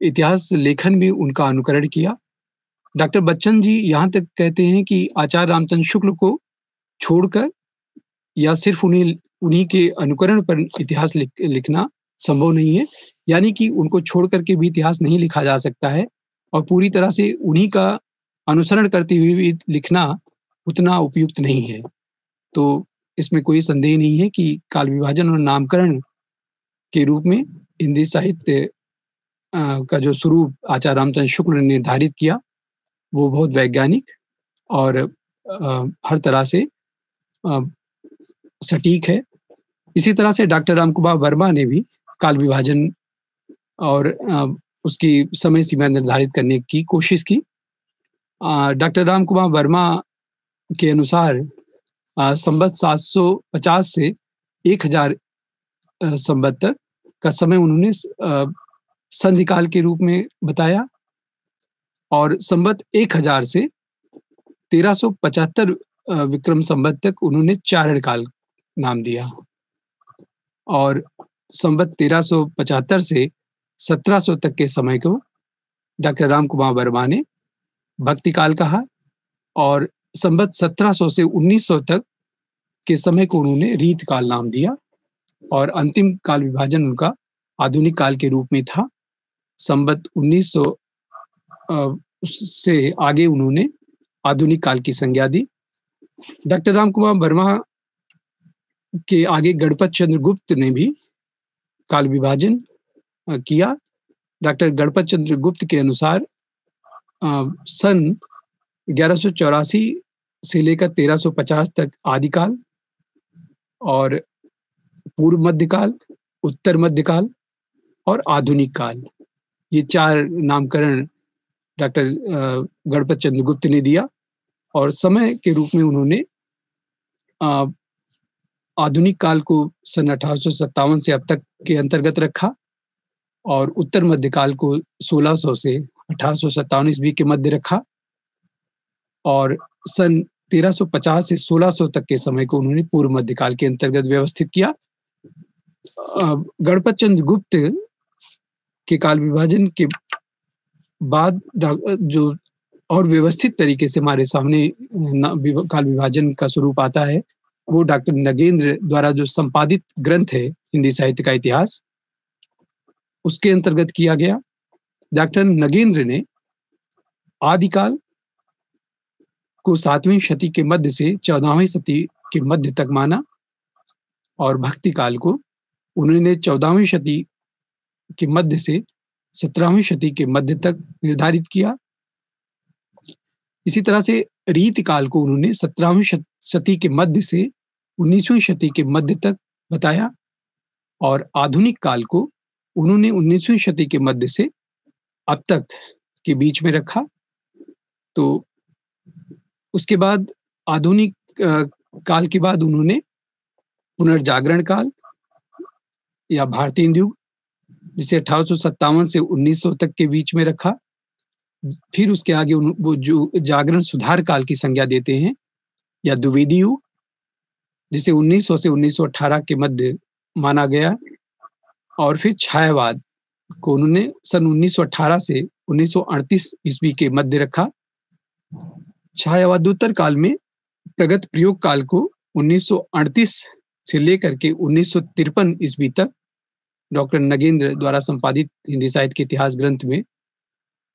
इतिहास लेखन में उनका अनुकरण किया। डॉक्टर बच्चन जी यहाँ तक कहते हैं कि आचार्य रामचंद्र शुक्ल को छोड़कर या सिर्फ उन्हीं के अनुकरण पर इतिहास लिखना संभव नहीं है, यानी कि उनको छोड़ कर के भी इतिहास नहीं लिखा जा सकता है और पूरी तरह से उन्हीं का अनुसरण करते हुए भी लिखना उतना उपयुक्त नहीं है। तो इसमें कोई संदेह नहीं है कि काल विभाजन और नामकरण के रूप में हिंदी साहित्य का जो स्वरूप आचार्य रामचंद्र शुक्ल ने निर्धारित किया, वो बहुत वैज्ञानिक और हर तरह से सटीक है। इसी तरह से डॉक्टर रामकुमार वर्मा ने भी काल विभाजन और उसकी समय सीमा निर्धारित करने की कोशिश की। डॉक्टर रामकुमार वर्मा के अनुसार संवत 750 से 1000 संवत तक का समय उन्होंने संधिकाल के रूप में बताया और संवत 1000 से 1375 विक्रम संवत तक उन्होंने चारण काल नाम दिया और संवत 1375 से 1700 तक के समय को डॉक्टर रामकुमार वर्मा ने भक्ति काल कहा और संवत 1700 से 1900 तक के समय को उन्होंने रीत काल नाम दिया और अंतिम काल विभाजन उनका आधुनिक काल के रूप में था। संवत 1900 से आगे उन्होंने आधुनिक काल की संज्ञा दी। डॉक्टर रामकुमार वर्मा के आगे गणपत चंद्र गुप्त ने भी काल विभाजन किया। डॉक्टर गणपत चंद्र गुप्त के अनुसार सन 1184 से लेकर 1350 तक आदिकाल और पूर्व मध्यकाल, उत्तर मध्यकाल और आधुनिक काल, ये 4 नामकरण डॉक्टर गणपत चंद्र गुप्त ने दिया और समय के रूप में उन्होंने आधुनिक काल को सन 1857 से अब तक के अंतर्गत रखा और उत्तर मध्यकाल को 1600 से 1857 ईस्वी के मध्य रखा और सन 1350 से 1600 तक के समय को उन्होंने पूर्व मध्यकाल के अंतर्गत व्यवस्थित किया। गणपत चंद्र गुप्त के काल विभाजन के बाद जो और व्यवस्थित तरीके से हमारे सामने काल विभाजन का स्वरूप आता है, वो डॉक्टर नगेंद्र द्वारा जो संपादित ग्रंथ है हिंदी साहित्य का इतिहास, उसके अंतर्गत किया गया। डॉक्टर नगेंद्र ने आदिकाल को 7वीं शती के मध्य से 14वीं शती के मध्य तक माना और भक्ति काल को उन्होंने 14वीं शती के मध्य से 17वीं शती के मध्य तक निर्धारित किया। इसी तरह से रीति काल को उन्होंने 17वीं शती के मध्य से 19वीं शती के मध्य तक बताया और आधुनिक काल को उन्होंने 19वीं शती के मध्य से अब तक के बीच में रखा। तो उसके बाद आधुनिक काल के बाद उन्होंने पुनर्जागरण काल या भारतीय हिंदू, जिसे 1857 से 1900 तक के बीच में रखा। फिर उसके आगे वो जो जागरण सुधार काल की संज्ञा देते हैं, या द्विवेदी युग, जिसे 1900 से 1918 के मध्य माना गया। और फिर छायावाद को उन्होंने सन 1918 से 1938 ईस्वी के मध्य रखा। छायावादोत्तर काल में प्रगत प्रयोग काल को 1938 से लेकर के 1953 ईस्वी तक डॉक्टर नगेंद्र द्वारा संपादित हिंदी साहित्य के इतिहास ग्रंथ में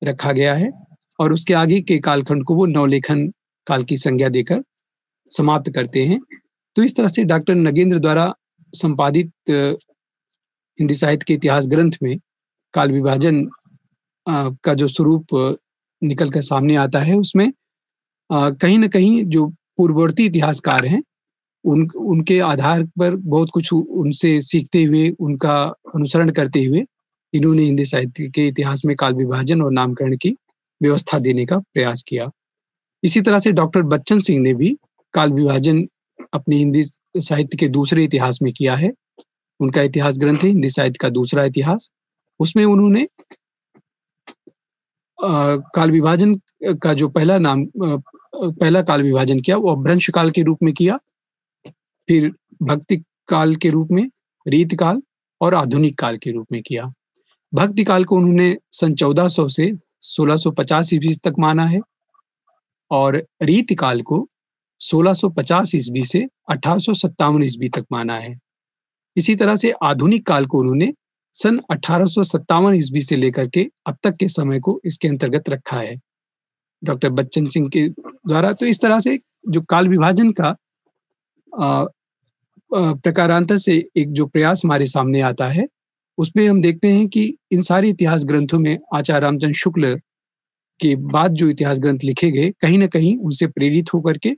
रखा गया है, और उसके आगे के कालखंड को वो नवलेखन काल की संज्ञा देकर समाप्त करते हैं। तो इस तरह से डॉक्टर नगेंद्र द्वारा संपादित हिंदी साहित्य के इतिहास ग्रंथ में काल विभाजन का जो स्वरूप निकल कर सामने आता है, उसमें कहीं न कहीं जो पूर्ववर्ती इतिहासकार हैं, उनके आधार पर बहुत कुछ उनसे सीखते हुए, उनका अनुसरण करते हुए, इन्होंने हिंदी साहित्य के इतिहास में काल विभाजन और नामकरण की व्यवस्था देने का प्रयास किया। इसी तरह से डॉक्टर बच्चन सिंह ने भी काल विभाजन अपने हिंदी साहित्य के दूसरे इतिहास में किया है। उनका इतिहास ग्रंथ है हिंदी साहित्य का दूसरा इतिहास। उसमें उन्होंने काल विभाजन का जो पहला काल विभाजन किया, वो अपभ्रंश काल के रूप में किया, फिर भक्ति काल के रूप में, रीत काल और आधुनिक काल के रूप में किया। भक्ति काल को उन्होंने सन 1400 से 1650 ईस्वी तक माना है, और रीत काल को 1650 ईस्वी से 1857 ईस्वी तक माना है। इसी तरह से आधुनिक काल को उन्होंने सन 1857 ईस्वी से लेकर के अब तक के समय को इसके अंतर्गत रखा है, डॉक्टर बच्चन सिंह के द्वारा। तो इस तरह से जो काल विभाजन का प्रकारांतर से एक जो प्रयास हमारे सामने आता है, उसमें हम देखते हैं कि इन सारे इतिहास ग्रंथों में आचार्य रामचंद्र शुक्ल के बाद जो इतिहास ग्रंथ लिखे गए, कहीं न कहीं उनसे प्रेरित होकर के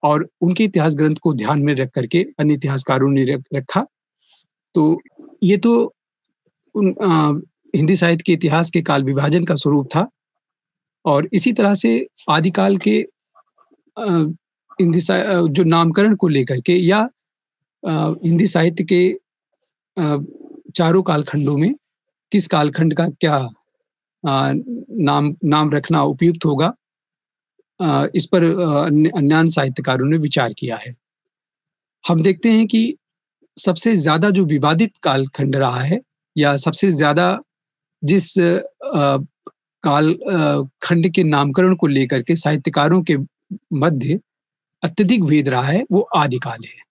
और उनके इतिहास ग्रंथ को ध्यान में रख करके अन्य इतिहासकारों ने रखा। तो ये तो हिंदी साहित्य के इतिहास के काल विभाजन का स्वरूप था। और इसी तरह से आदिकाल के जो नामकरण को लेकर के, या हिंदी साहित्य के चारों कालखंडों में किस कालखंड का क्या नाम रखना उपयुक्त होगा, इस पर अन्य साहित्यकारों ने विचार किया है। हम देखते हैं कि सबसे ज़्यादा जो विवादित कालखंड रहा है, या सबसे ज़्यादा जिस काल खंड के नामकरण को लेकर के साहित्यकारों के मध्य अत्यधिक भेद रहा है, वो आदिकाल है।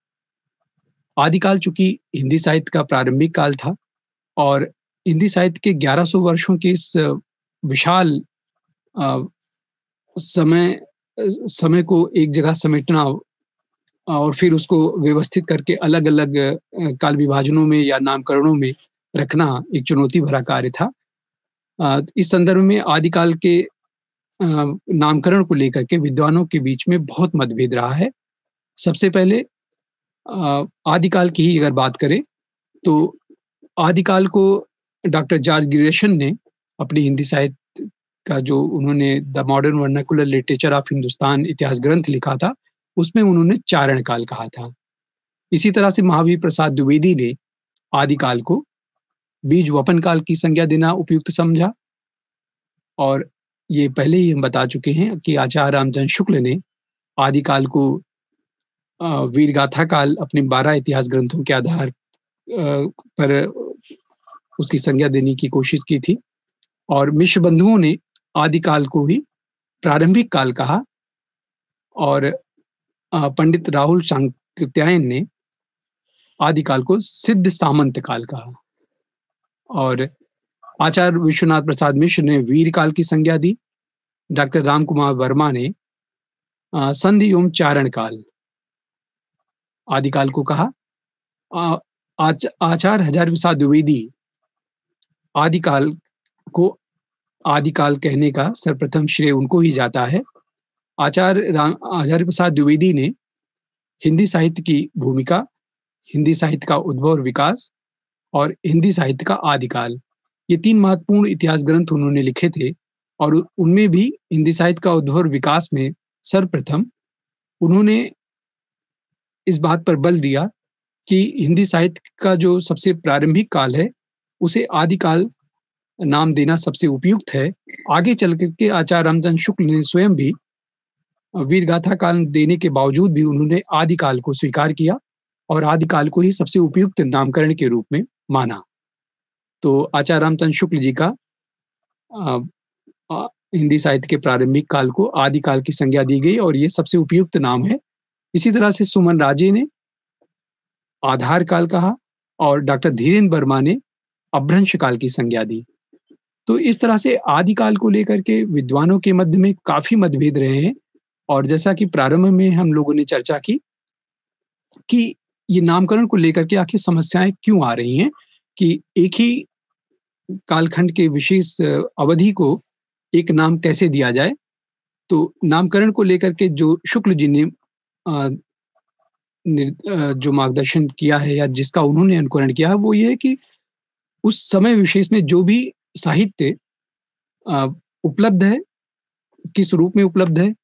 आदिकाल चूँकि हिंदी साहित्य का प्रारंभिक काल था, और हिंदी साहित्य के 1100 वर्षों के इस विशाल समय को एक जगह समेटना और फिर उसको व्यवस्थित करके अलग-अलग काल विभाजनों में या नामकरणों में रखना एक चुनौती भरा कार्य था। इस संदर्भ में आदिकाल के नामकरण को लेकर के विद्वानों के बीच में बहुत मतभेद रहा है। सबसे पहले आदिकाल की ही अगर बात करें, तो आदिकाल को डॉक्टर जॉर्ज ग्रेशन ने अपनी हिंदी साहित्य का जो उन्होंने the modern vernacular literature of Hindustan इतिहास ग्रंथ लिखा था, उसमें उन्होंने चारण काल कहा था। इसी तरह से महावीर प्रसाद द्विवेदी ने आदिकाल को बीज वपन काल की संज्ञा देना उपयुक्त समझा। और ये पहले ही हम बता चुके हैं कि आचार्य रामचंद्र शुक्ल ने आदिकाल को वीरगाथा काल अपने 12 इतिहास ग्रंथों के आधार पर उसकी संज्ञा देने की कोशिश की थी, और मिश्र बंधुओं ने आदिकाल को ही प्रारंभिक काल कहा, और पंडित राहुल सांकृत्यायन ने आदिकाल को सिद्ध सामंत काल कहा, और आचार्य विश्वनाथ प्रसाद मिश्र ने वीर काल की संज्ञा दी। डॉक्टर राम कुमार वर्मा ने संधि एवं चारण काल आदिकाल को कहा। आचार्य हजारी प्रसाद द्विवेदी आदिकाल को आदिकाल कहने का सर्वप्रथम श्रेय उनको ही जाता है। आचार्य हजारी प्रसाद द्विवेदी ने हिंदी साहित्य की भूमिका, हिंदी साहित्य का उद्भव और विकास, और हिंदी साहित्य का आदिकाल, ये 3 महत्वपूर्ण इतिहास ग्रंथ उन्होंने लिखे थे। और उनमें भी हिंदी साहित्य का उद्भव और विकास में सर्वप्रथम उन्होंने इस बात पर बल दिया कि हिंदी साहित्य का जो सबसे प्रारंभिक काल है, उसे आदिकाल नाम देना सबसे उपयुक्त है। आगे चल कर के आचार्य रामचंद्र शुक्ल ने स्वयं भी वीरगाथा काल देने के बावजूद भी उन्होंने आदिकाल को स्वीकार किया और आदिकाल को ही सबसे उपयुक्त नामकरण के रूप में माना। तो आचार्य रामचंद्र शुक्ल जी का अ हिंदी साहित्य के प्रारंभिक काल को आदिकाल की संज्ञा दी गई और ये सबसे उपयुक्त नाम है। इसी तरह से सुमन राजे ने आधार काल कहा और डॉक्टर धीरेन्द्र वर्मा ने अपभ्रंश काल की संज्ञा दी। तो इस तरह से आदिकाल को लेकर के विद्वानों के मध्य में काफ़ी मतभेद रहे हैं और जैसा कि प्रारंभ में हम लोगों ने चर्चा की कि ये नामकरण को लेकर के आखिर समस्याएँ क्यों आ रही हैं कि एक ही कालखंड के विशेष अवधि को एक नाम कैसे दिया जाए? तो नामकरण को लेकर के जो शुक्ल जी ने जो मार्गदर्शन किया है या जिसका उन्होंने अनुकरण किया है, वो ये है कि उस समय विशेष में जो भी साहित्य अ, उपलब्ध है, किस रूप में उपलब्ध है,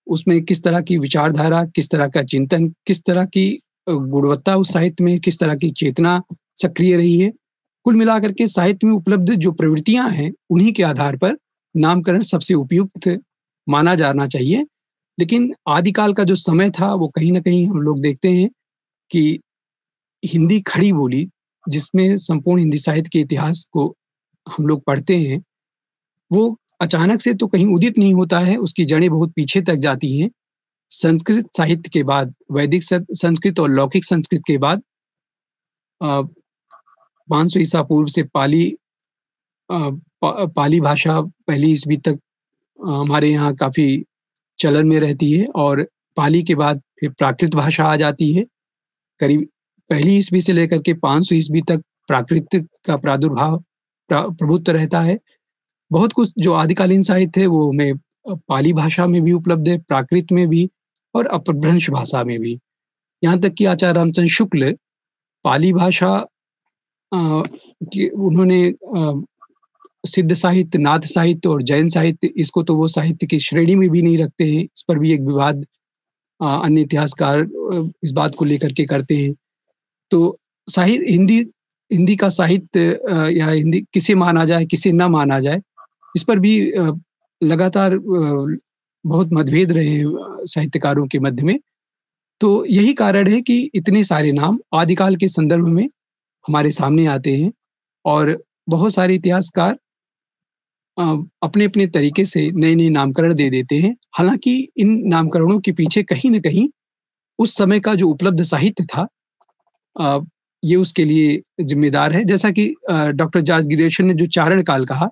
उसमें किस तरह की विचारधारा, किस तरह का चिंतन, किस तरह की गुणवत्ता उस साहित्य में, किस तरह की चेतना सक्रिय रही है। कुल मिलाकर के साहित्य में उपलब्ध जो प्रवृत्तियाँ हैं, उन्हीं के आधार पर नामकरण सबसे उपयुक्त माना जाना चाहिए। लेकिन आदिकाल का जो समय था, वो कहीं न कहीं हम लोग देखते हैं कि हिंदी खड़ी बोली, जिसमें संपूर्ण हिंदी साहित्य के इतिहास को हम लोग पढ़ते हैं, वो अचानक से तो कहीं उदित नहीं होता है, उसकी जड़ें बहुत पीछे तक जाती हैं। संस्कृत साहित्य के बाद, वैदिक संस्कृत और लौकिक संस्कृत के बाद अ, 500 ईसा पूर्व से अ, पाली भाषा पहली ईस्वी तक हमारे यहाँ काफ़ी चलन में रहती है और पाली के बाद फिर प्राकृत भाषा आ जाती है। करीब पहली ईस्वी से लेकर के 500 ईस्वी तक प्राकृत का प्रादुर्भाव प्रभुत्व रहता है। बहुत कुछ जो आदिकालीन साहित्य है वो हमें पाली भाषा में भी उपलब्ध है, प्राकृत में भी और अपभ्रंश भाषा में भी। यहाँ तक कि आचार्य रामचंद्र शुक्ल पाली भाषा कि उन्होंने सिद्ध साहित्य, नाथ साहित्य और जैन साहित्य इसको तो वो साहित्य की श्रेणी में भी नहीं रखते हैं। इस पर भी एक विवाद अन्य इतिहासकार इस बात को लेकर के करते हैं। तो हिंदी हिंदी का साहित्य या हिंदी किसे माना जाए, किसे ना माना जाए, इस पर भी लगातार बहुत मतभेद रहे हैं साहित्यकारों के मध्य में। तो यही कारण है कि इतने सारे नाम आदिकाल के संदर्भ में हमारे सामने आते हैं और बहुत सारे इतिहासकार अ, अपने-अपने तरीके से नए-नए नामकरण दे देते हैं। हालाँकि इन नामकरणों के पीछे कहीं न कहीं उस समय का जो उपलब्ध साहित्य था अ, ये उसके लिए ज़िम्मेदार है। जैसा कि डॉक्टर जॉर्ज गिरिश्म ने जो चारण काल कहा,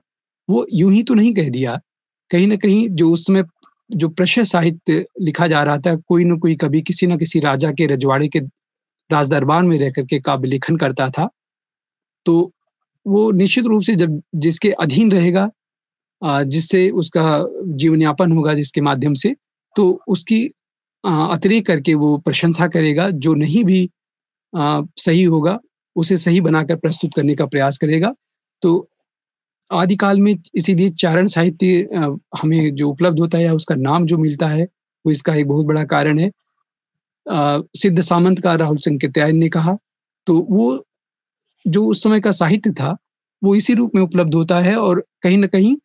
वो यूँ ही तो नहीं कह दिया। कहीं न कहीं जो उस समय जो प्रशस्त साहित्य लिखा जा रहा था, कोई न कोई कवि किसी न किसी राजा के रजवाड़े के राजदरबार में रह कर के काव्य लेखन करता था। तो वो निश्चित रूप से जब जिसके अधीन रहेगा जिससे उसका जीवन यापन होगा जिसके माध्यम से, तो उसकी अतिरेक करके वो प्रशंसा करेगा, जो नहीं भी सही होगा, उसे सही बनाकर प्रस्तुत करने का प्रयास करेगा। तो आदिकाल में इसीलिए चारण साहित्य हमें जो उपलब्ध होता है या उसका नाम जो मिलता है, वो इसका एक बहुत बड़ा कारण है। सिद्ध सामंत का राहुल संकृत्यायन ने कहा, तो वो जो उस समय का साहित्य था, वो इसी रूप में उपलब्ध होता है और कहीं न कहीं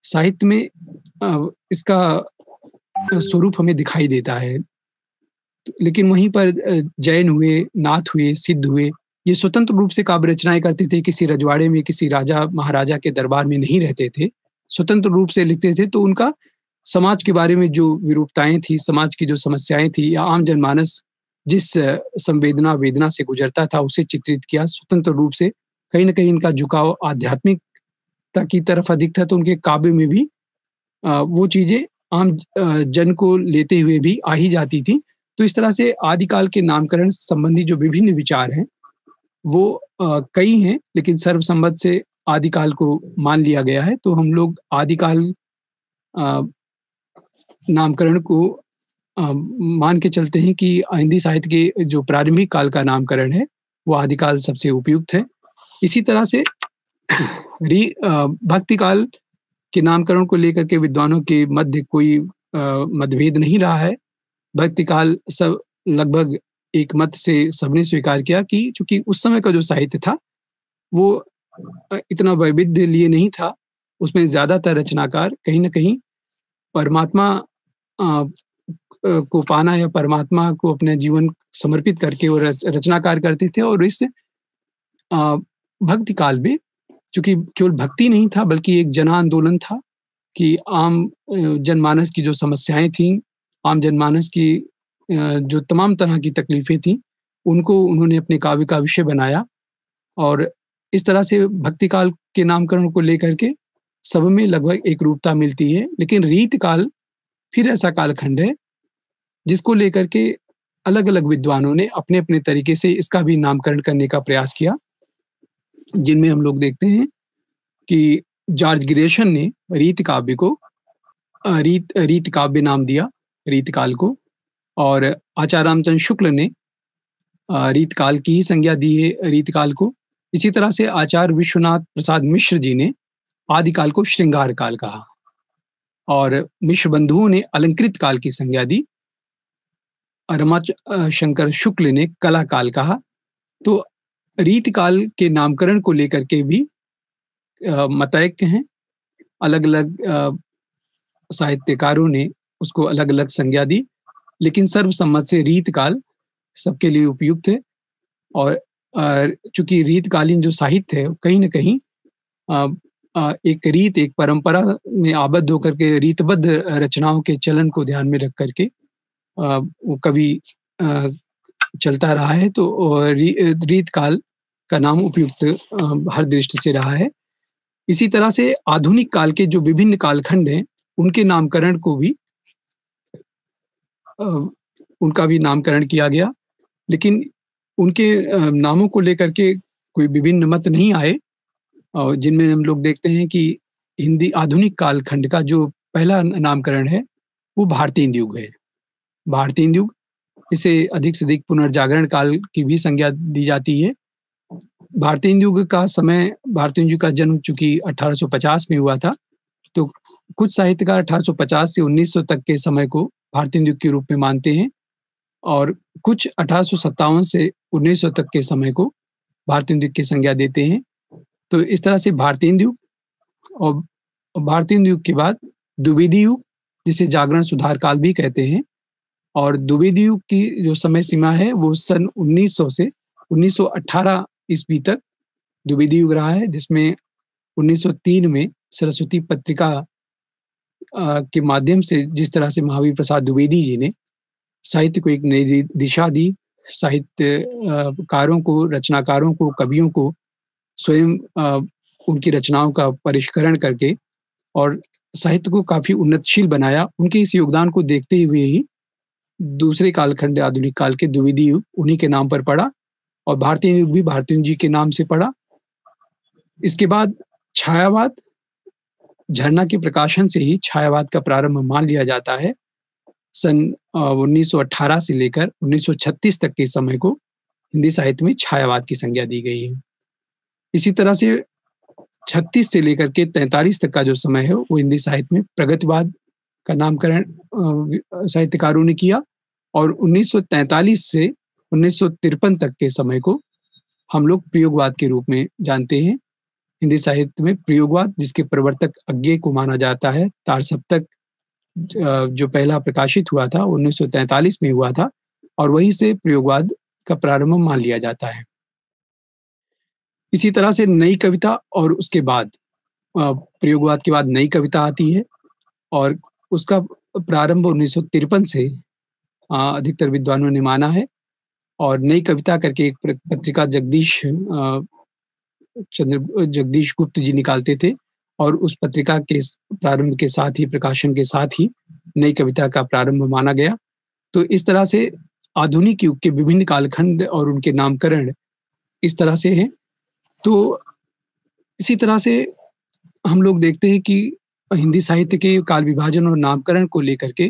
साहित्य में इसका स्वरूप हमें दिखाई देता है। लेकिन वहीं पर जैन हुए, नाथ हुए, सिद्ध हुए, ये स्वतंत्र रूप से काव्य रचनाएँ करते थे, किसी रजवाड़े में, किसी राजा-महाराजा के दरबार में नहीं रहते थे। स्वतंत्र रूप से लिखते थे, तो उनका समाज के बारे में जो विरूपताएँ थी, समाज की जो समस्याएँ थी या आम जनमानस जिस संवेदना, वेदना से गुज़रता था, उसे चित्रित किया स्वतंत्र रूप से। कहीं न कहीं इनका झुकाव आध्यात्मिकता की तरफ अधिक था, तो उनके काव्य में भी वो चीज़ें आम जन को लेते हुए भी आ ही जाती थी। तो इस तरह से आदिकाल के नामकरण संबंधी जो विभिन्न विचार हैं, वो कई हैं, लेकिन सर्वसम्मत से आदिकाल को मान लिया गया है। तो हम लोग आदिकाल अ, नामकरण को मान के चलते हैं कि हिंदी साहित्य के जो प्रारंभिक काल का नामकरण है, वो आदिकाल सबसे उपयुक्त है। इसी तरह से भक्ति काल के नामकरण को लेकर के विद्वानों के मध्य कोई मतभेद नहीं रहा है। भक्ति काल सब लगभग एक मत से सबने स्वीकार किया कि चूँकि उस समय का जो साहित्य था, वो इतना वैविध्य लिए नहीं था। उसमें ज़्यादातर रचनाकार कहीं न कहीं परमात्मा अ को पाना या परमात्मा को अपना जीवन समर्पित करके वो रचनाकार करते थे और इस भक्ति काल में चूँकि केवल भक्ति नहीं था बल्कि एक जन आंदोलन था कि आम जनमानस की जो समस्याएँ थीं, आम जनमानस की जो तमाम तरह की तकलीफ़ें थीं, उनको उन्होंने अपने काव्य का विषय बनाया और इस तरह से भक्ति काल के नामकरण को लेकर के सब में लगभग एकरूपता मिलती है। लेकिन रीत काल फिर ऐसा कालखंड है, जिसको लेकर के अलग-अलग विद्वानों ने अपने-अपने तरीके से इसका भी नामकरण करने का प्रयास किया। जिनमें हम लोग देखते हैं कि जॉर्ज ग्रेशम ने रीत काव्य को रीत काव्य नाम दिया, रीत काल को और आचार्य रामचंद्र शुक्ल ने रीत काल की ही संज्ञा दी है रीत काल को। इसी तरह से आचार्य विश्वनाथ प्रसाद मिश्र जी ने आदि काल को श्रृंगार काल कहा और मिश्र बंधुओं ने अलंकृत काल की संज्ञा दी। शंकर शुक्ल ने कला काल कहा। तो रीत काल के नामकरण को लेकर के भी मतैक्य हैं। अलग-अलग साहित्यकारों ने उसको अलग-अलग संज्ञा दी, लेकिन सर्वसम्मत से रीत काल सबके लिए उपयुक्त है और चूँकि रीतकालीन जो साहित्य है, कहीं न कहीं एक रीत, एक परंपरा में आबद्ध होकर के रीतबद्ध रचनाओं के चलन को ध्यान में रख कर के वो कभी चलता रहा है तो रीत काल का नाम उपयुक्त हर दृष्टि से रहा है। इसी तरह से आधुनिक काल के जो विभिन्न कालखंड हैं, उनके नामकरण को भी उनका भी नामकरण किया गया, लेकिन उनके नामों को लेकर के कोई विभिन्न मत नहीं आए और जिनमें हम लोग देखते हैं कि हिंदी आधुनिक कालखंड का जो पहला नामकरण है, वो भारतेंदु युग है। भारतेंदु युग, इसे अधिक से अधिक पुनर्जागरण काल की भी संज्ञा दी जाती है। भारतेंदु युग का समय भारतेंदु युग का जन्म चूँकि 1850 में हुआ था, तो कुछ साहित्यकार 1850 से 1900 तक के समय को भारतेंदु युग के रूप में मानते हैं और कुछ 1857 से 1900 तक के समय को भारतेंदु युग की संज्ञा देते हैं। तो इस तरह से भारतेंदु युग और भारतेंदु युग के बाद द्विवेदी युग, जिसे जागरण सुधार काल भी कहते हैं और द्विवेदी युग की जो समय सीमा है, वो सन 1900 से 1918 ईस्वी तक द्विवेदी युग रहा है, जिसमें 1903 में सरस्वती पत्रिका के माध्यम से जिस तरह से महावीर प्रसाद द्विवेदी जी ने साहित्य को एक नई दिशा दी, साहित्यकारों को, रचनाकारों को, कवियों को स्वयं उनकी रचनाओं का परिष्करण करके और साहित्य को काफ़ी उन्नतशील बनाया। उनके इस योगदान को देखते हुए ही दूसरे कालखंड आधुनिक काल के द्विवेदी युग उन्हीं के नाम पर पड़ा और भारतीय युग भी भारतेंदु जी के नाम से पड़ा। इसके बाद छायावाद, झरना के प्रकाशन से ही छायावाद का प्रारंभ मान लिया जाता है। सन 1918 से लेकर 1936 तक के समय को हिंदी साहित्य में छायावाद की संज्ञा दी गई है। इसी तरह से 36 से लेकर के 43 तक का जो समय है, वो हिंदी साहित्य में प्रगतिवाद का नामकरण साहित्यकारों ने किया और 1943 से 1953 तक के समय को हम लोग प्रयोगवाद के रूप में जानते हैं। हिंदी साहित्य में प्रयोगवाद, जिसके प्रवर्तक अज्ञे को माना जाता है, तार सप्तक जो पहला प्रकाशित हुआ था 1943 में हुआ था और वहीं से प्रयोगवाद का प्रारंभ मान लिया जाता है। इसी तरह से नई कविता और उसके बाद प्रयोगवाद के बाद नई कविता आती है और उसका प्रारंभ 1953 से अधिकतर विद्वानों ने माना है और नई कविता करके एक पत्रिका जगदीश गुप्त जी निकालते थे और उस पत्रिका के प्रारंभ के साथ ही, प्रकाशन के साथ ही नई कविता का प्रारंभ माना गया। तो इस तरह से आधुनिक युग के विभिन्न कालखंड और उनके नामकरण इस तरह से हैं। तो इसी तरह से हम लोग देखते हैं कि हिंदी साहित्य के काल विभाजन और नामकरण को लेकर के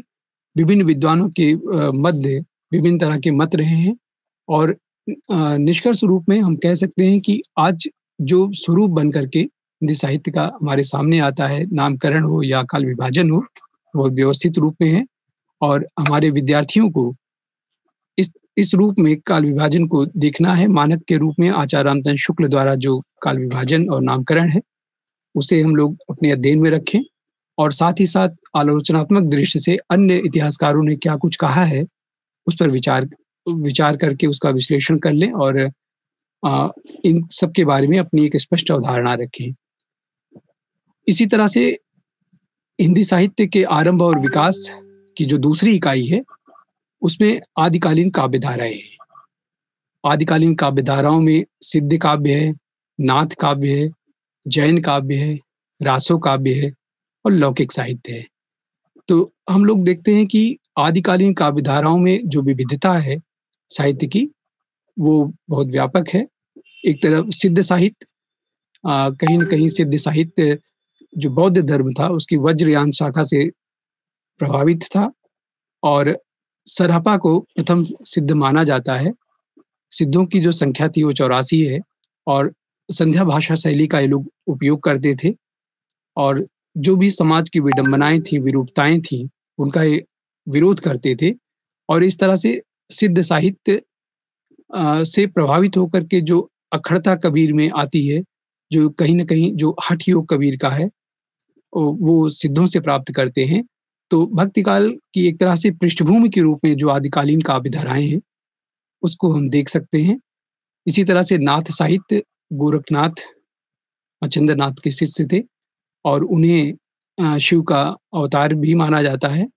विभिन्न विद्वानों के मध्य विभिन्न तरह के मत रहे हैं और निष्कर्ष रूप में हम कह सकते हैं कि आज जो स्वरूप बन करके हिंदी साहित्य का हमारे सामने आता है, नामकरण हो या काल विभाजन हो, वो व्यवस्थित रूप में है और हमारे विद्यार्थियों को इस इस रूप में काल विभाजन को देखना है। मानक के रूप में आचार्य रामचंद्र शुक्ल द्वारा जो काल विभाजन और नामकरण है, उसे हम लोग अपने अध्ययन में रखें और साथ ही साथ आलोचनात्मक दृष्टि से अन्य इतिहासकारों ने क्या कुछ कहा है, उस पर विचार विचार करके उसका विश्लेषण कर लें और इन सब के बारे में अपनी एक स्पष्ट अवधारणा रखें। इसी तरह से हिंदी साहित्य के आरंभ और विकास की जो दूसरी इकाई है, उसमें आदिकालीन काव्य धाराएँ हैं। आदिकालीन काव्य धाराओं में सिद्ध काव्य है, नाथ काव्य है, जैन काव्य है, रासो काव्य है और लौकिक साहित्य है। तो हम लोग देखते हैं कि आदिकालीन काव्य धाराओं में जो विविधता है साहित्य की, वो बहुत व्यापक है। एक तरफ सिद्ध साहित्य, कहीं न कहीं सिद्ध साहित्य जो बौद्ध धर्म था, उसकी वज्रयान शाखा से प्रभावित था और सरहपा को प्रथम सिद्ध माना जाता है। सिद्धों की जो संख्या थी वो 84 है और संध्या भाषा शैली का ये लोग उपयोग करते थे और जो भी समाज की विडंबनाएँ थी, विरूपताएँ थीं, उनका ये विरोध करते थे और इस तरह से सिद्ध साहित्य से प्रभावित होकर के जो अखड़ता कबीर में आती है, जो कहीं न कहीं जो हठ योग कबीर का है, वो सिद्धों से प्राप्त करते हैं। तो भक्ति काल की एक तरह से पृष्ठभूमि के रूप में जो आदिकालीन काव्य धाराएँ हैं, उसको हम देख सकते हैं। इसी तरह से नाथ साहित्य, गोरखनाथ चंद्रनाथ के शिष्य थे और उन्हें शिव का अवतार भी माना जाता है।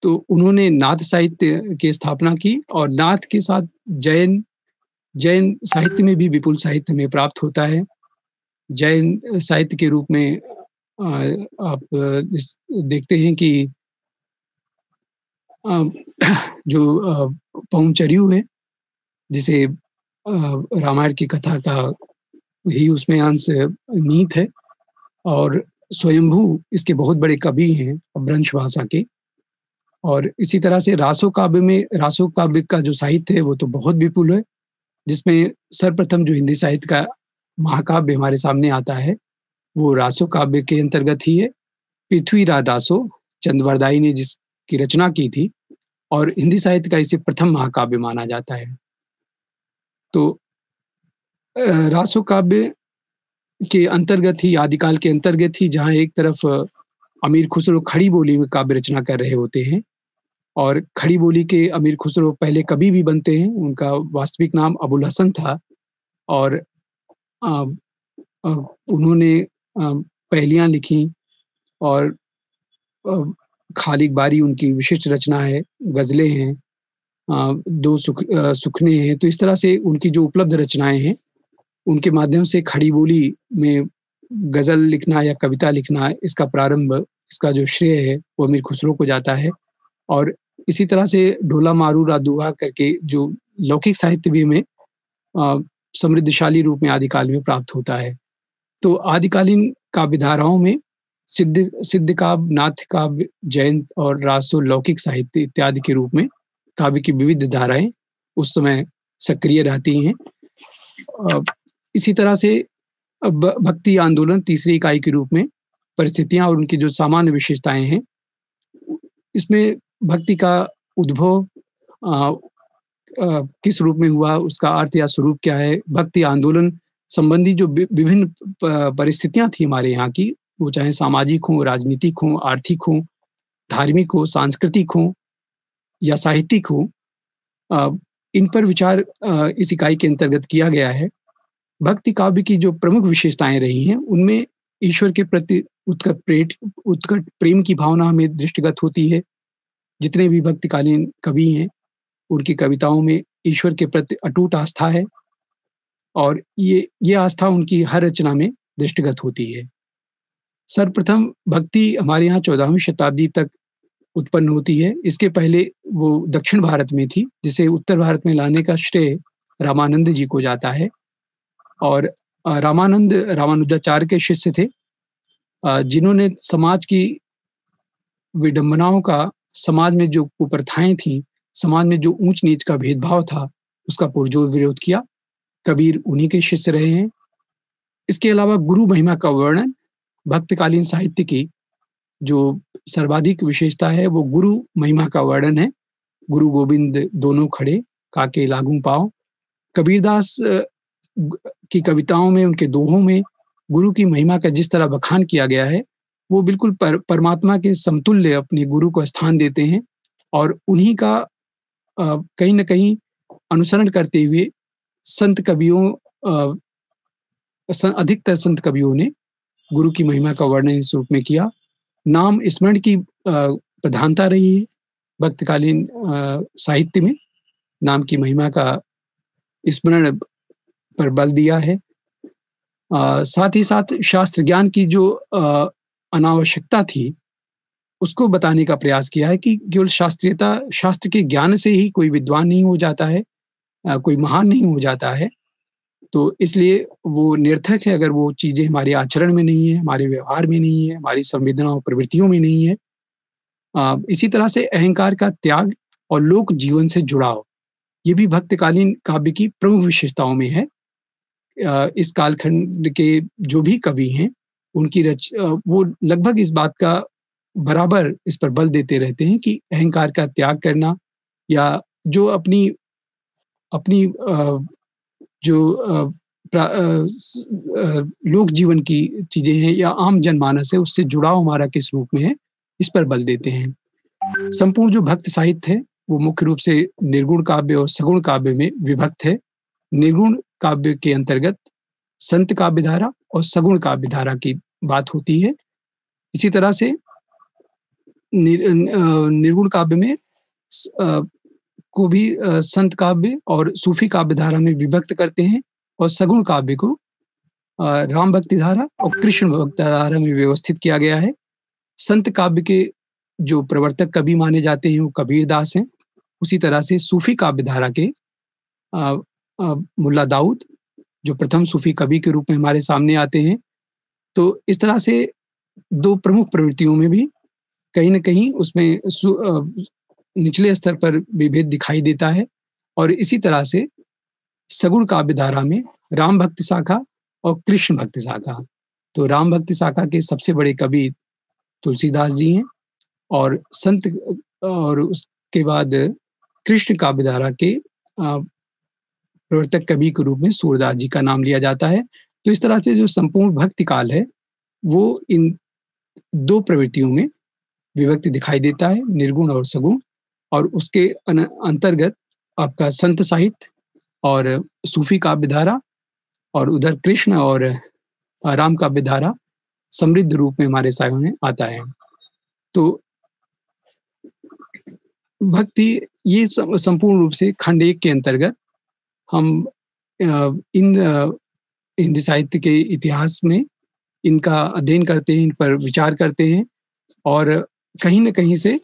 तो उन्होंने नाथ साहित्य की स्थापना की और नाथ के साथ जैन जैन साहित्य में भी विपुल साहित्य हमें प्राप्त होता है। जैन साहित्य के रूप में आप देखते हैं कि अ, जो पौंचर्यू है, जिसे रामायण की कथा का ही उसमें अंश निहित है और स्वयंभू इसके बहुत बड़े कवि हैं अपभ्रंश भाषा के। और इसी तरह से रासो काव्य का जो साहित्य है वो तो बहुत विपुल है, जिसमें सर्वप्रथम जो हिंदी साहित्य का महाकाव्य हमारे सामने आता है, वो रासो काव्य के अंतर्गत ही है। पृथ्वीराज रासो चंद्रवरदाई ने जिसकी रचना की थी और हिंदी साहित्य का इसे प्रथम महाकाव्य माना जाता है। तो रासो काव्य के अंतर्गत ही आदिकाल के अंतर्गत ही जहाँ एक तरफ अमीर खुसरो खड़ी बोली में काव्य रचना कर रहे होते हैं और खड़ी बोली के अमीर खुसरो पहले कवि भी बनते हैं, उनका वास्तविक नाम अबुल हसन था और अ अ, उन्होंने पहेलियाँ लिखी और अ, खालिक बारी उनकी विशिष्ट रचना है, गज़लें हैं, 2 सुखने हैं। तो इस तरह से उनकी जो उपलब्ध रचनाएँ हैं, उनके माध्यम से खड़ी बोली में गज़ल लिखना या कविता लिखना, इसका प्रारंभ, इसका जो श्रेय है, वो अमीर खुसरो को जाता है। और इसी तरह से ढोला मारू रादुआ करके जो लौकिक साहित्य भी हमें अ, समृद्धशाली रूप में आदिकाल में प्राप्त होता है। तो आदिकालीन काव्य धाराओं में सिद्ध सिद्ध काव्य, नाथ काव्य, जैन और रासो लौकिक साहित्य इत्यादि के रूप में काव्य की विविध धाराएँ उस समय सक्रिय रहती हैं। अ, इसी तरह से भक्ति आंदोलन तीसरी इकाई के रूप में परिस्थितियाँ और उनकी जो सामान्य विशेषताएँ हैं, इसमें भक्ति का उद्भव अ किस रूप में हुआ, उसका अर्थ या स्वरूप क्या है, भक्ति आंदोलन संबंधी जो विभिन्न परिस्थितियाँ थी हमारे यहाँ की, वो चाहे सामाजिक हों, राजनीतिक हों, आर्थिक हों, धार्मिक हों, सांस्कृतिक हों या साहित्यिक हों, अ, इन पर विचार इस इकाई के अंतर्गत किया गया है। भक्ति काव्य की जो प्रमुख विशेषताएँ रही हैं, उनमें ईश्वर के प्रति उत्कट प्रेम की भावना हमें दृष्टिगत होती है। जितने भी भक्तिकालीन कवि हैं, उनकी कविताओं में ईश्वर के प्रति अटूट आस्था है और ये आस्था उनकी हर रचना में दृष्टिगत होती है। सर्वप्रथम भक्ति हमारे यहाँ 14वीं शताब्दी तक उत्पन्न होती है। इसके पहले वो दक्षिण भारत में थी, जिसे उत्तर भारत में लाने का श्रेय रामानंद जी को जाता है और रामानंद रामानुजाचार्य के शिष्य थे, जिन्होंने समाज की विडंबनाओं का, समाज में जो कुप्रथाएँ थीं, समाज में जो ऊँच-नीच का भेदभाव था, उसका पुरजोर विरोध किया। कबीर उन्हीं के शिष्य रहे हैं। इसके अलावा गुरु महिमा का वर्णन, भक्तकालीन साहित्य की जो सर्वाधिक विशेषता है, वो गुरु महिमा का वर्णन है। गुरु गोविंद दोनों खड़े, काके लागूं पाँव। कबीरदास की कविताओं में, उनके दोहों में गुरु की महिमा का जिस तरह बखान किया गया है, वो बिल्कुल परमात्मा के समतुल्य अपने गुरु को स्थान देते हैं और उन्हीं का कहीं न कहीं अनुसरण करते हुए संत कवियों अ, अधिकतर संत कवियों ने गुरु की महिमा का वर्णन इस रूप में किया। नाम स्मरण की प्रधानता रही है वक़्तकालीन साहित्य में, नाम की महिमा का स्मरण पर बल दिया है। साथ ही साथ शास्त्र ज्ञान की जो अनावश्यकता थी, उसको बताने का प्रयास किया है कि केवल शास्त्र के ज्ञान से ही कोई विद्वान नहीं हो जाता है, कोई महान नहीं हो जाता है। तो इसलिए वो निरर्थक है अगर वो चीज़ें हमारे आचरण में नहीं है, हमारे व्यवहार में नहीं है, हमारी संवेदना और प्रवृत्तियों में नहीं है। इसी तरह से अहंकार का त्याग और लोक जीवन से जुड़ाव, ये भी भक्तकालीन काव्य की प्रमुख विशेषताओं में है। इस कालखंड के जो भी कवि हैं, वो लगभग इस बात का बराबर इस पर बल देते रहते हैं कि अहंकार का त्याग करना या जो अपनी अपनी जो लोक जीवन की चीज़ें हैं या आम जनमानस है, उससे जुड़ाव हमारा किस रूप में है, इस पर बल देते हैं। संपूर्ण जो भक्त साहित्य है, वो मुख्य रूप से निर्गुण काव्य और सगुण काव्य में विभक्त है। निर्गुण काव्य के अंतर्गत संत काव्य धारा और सगुण काव्य धारा की बात होती है। इसी तरह से निर्गुण काव्य में को भी संत काव्य और सूफी काव्य धारा में विभक्त करते हैं और सगुण काव्य को राम भक्ति धारा और कृष्ण भक्ति धारा में व्यवस्थित किया गया है। संत काव्य के जो प्रवर्तक कवि माने जाते हैं वो कबीरदास हैं। उसी तरह से सूफी काव्य धारा के मुल्ला दाऊद जो प्रथम सूफी कवि के रूप में हमारे सामने आते हैं। तो इस तरह से 2 प्रमुख प्रवृत्तियों में भी कहीं न कहीं उसमें निचले स्तर पर विभेद दिखाई देता है और इसी तरह से सगुण काव्य धारा में राम भक्ति शाखा और कृष्ण भक्ति शाखा। तो राम भक्ति शाखा के सबसे बड़े कवि तुलसीदास जी हैं और और उसके बाद कृष्ण काव्य धारा के प्रवर्तक कवि के रूप में सूरदास जी का नाम लिया जाता है। तो इस तरह से जो संपूर्ण भक्ति काल है, वो इन 2 प्रवृत्तियों में विभक्ति दिखाई देता है, निर्गुण और सगुण और उसके अंतर्गत आपका संत साहित्य और सूफी काव्य धारा और उधर कृष्ण और राम काव्य धारा समृद्ध रूप में हमारे सामने आता है। तो भक्ति ये संपूर्ण रूप से खंड 1 के अंतर्गत हम इन हिंदी साहित्य के इतिहास में इनका अध्ययन करते हैं, इन पर विचार करते हैं और कहीं न कहीं से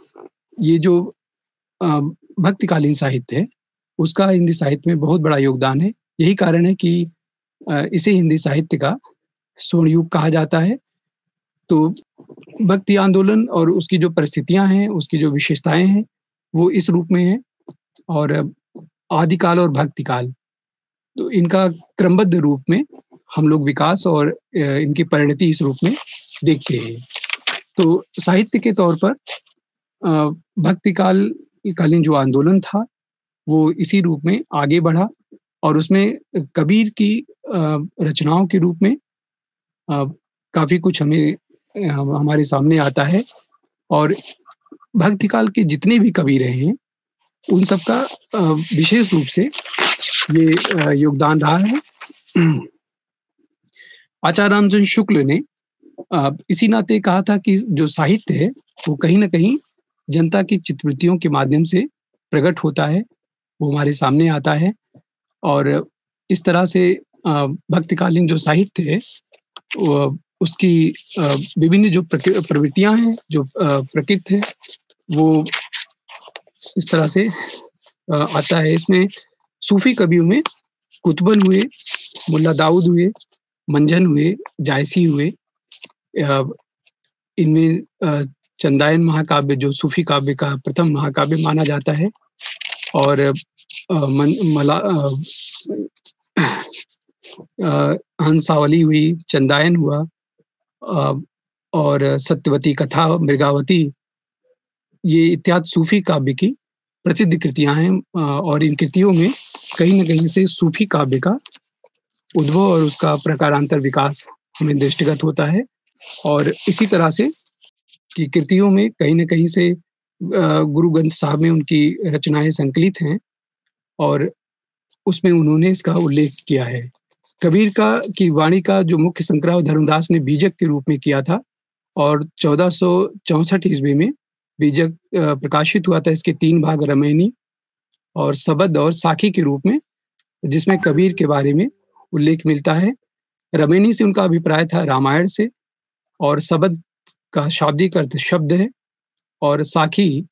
ये जो भक्तिकालीन साहित्य है, उसका हिंदी साहित्य में बहुत बड़ा योगदान है। यही कारण है कि इसे हिंदी साहित्य का स्वर्ण युग कहा जाता है। तो भक्ति आंदोलन और उसकी जो परिस्थितियाँ हैं, उसकी जो विशेषताएँ हैं, वो इस रूप में हैं और आदिकाल और भक्तिकाल, तो इनका क्रमबद्ध रूप में हम लोग विकास और इनकी परिणति इस रूप में देखते हैं। तो साहित्य के तौर पर कालीन जो आंदोलन था, वो इसी रूप में आगे बढ़ा और उसमें कबीर की रचनाओं के रूप में काफ़ी कुछ हमारे सामने आता है और भक्तिकाल के जितने भी कवि रहे हैं, उन सबका विशेष रूप से ये योगदान रहा है। आचार्य रामचंद्र शुक्ल ने इसी नाते कहा था कि जो साहित्य है, वो कहीं न कहीं जनता की चित्तवृत्तियों के माध्यम से प्रकट होता है, वो हमारे सामने आता है और इस तरह से भक्तिकालीन जो साहित्य है, उसकी विभिन्न जो प्रवृत्तियाँ हैं, जो प्रकृति है, वो इस तरह से आता है। इसमें सूफी कवियों में कुतुबन हुए, मुल्ला दाऊद हुए, मंझन हुए, जायसी हुए। इनमें चंदायन महाकाव्य जो सूफी काव्य का प्रथम महाकाव्य माना जाता है और हंसावली हुई, चंदायन हुआ और सत्यवती कथा, मृगावती, ये इत्यादि सूफी काव्य की प्रसिद्ध कृतियाँ हैं और इन कृतियों में कहीं न कहीं से सूफ़ी काव्य का उद्भव और उसका प्रकारांतर विकास हमें दृष्टिगत होता है और इसी तरह से कि कृतियों में कहीं न कहीं से गुरु ग्रंथ साहब में उनकी रचनाएँ संकलित हैं और उसमें उन्होंने इसका उल्लेख किया है। कबीर का की वाणी का जो मुख्य संकराव धर्मदास ने बीजक के रूप में किया था और 1464 ईस्वी में बीजक प्रकाशित हुआ था। इसके 3 भाग रामायणी और सबद और साखी के रूप में, जिसमें कबीर के बारे में उल्लेख मिलता है। रामायणी से उनका अभिप्राय था रामायण से और सबद का शाब्दिक अर्थ शब्द है और साखी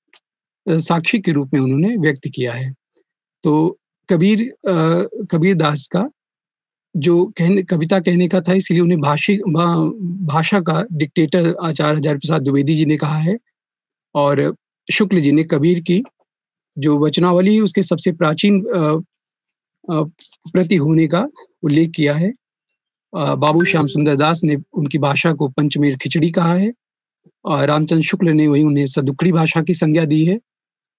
साक्षी के रूप में उन्होंने व्यक्त किया है। तो कबीरदास का जो कविता कहने का था इसलिए उन्हें भाषा का डिक्टेटर आचार्य हज़ारी प्रसाद द्विवेदी जी ने कहा है और शुक्ल जी ने कबीर की जो वचनावली है उसके सबसे प्राचीन प्रति होने का उल्लेख किया है। बाबू श्याम सुंदर दास ने उनकी भाषा को पंचमेल खिचड़ी कहा है और रामचंद्र शुक्ल ने वही उन्हें सदुक्कड़ी भाषा की संज्ञा दी है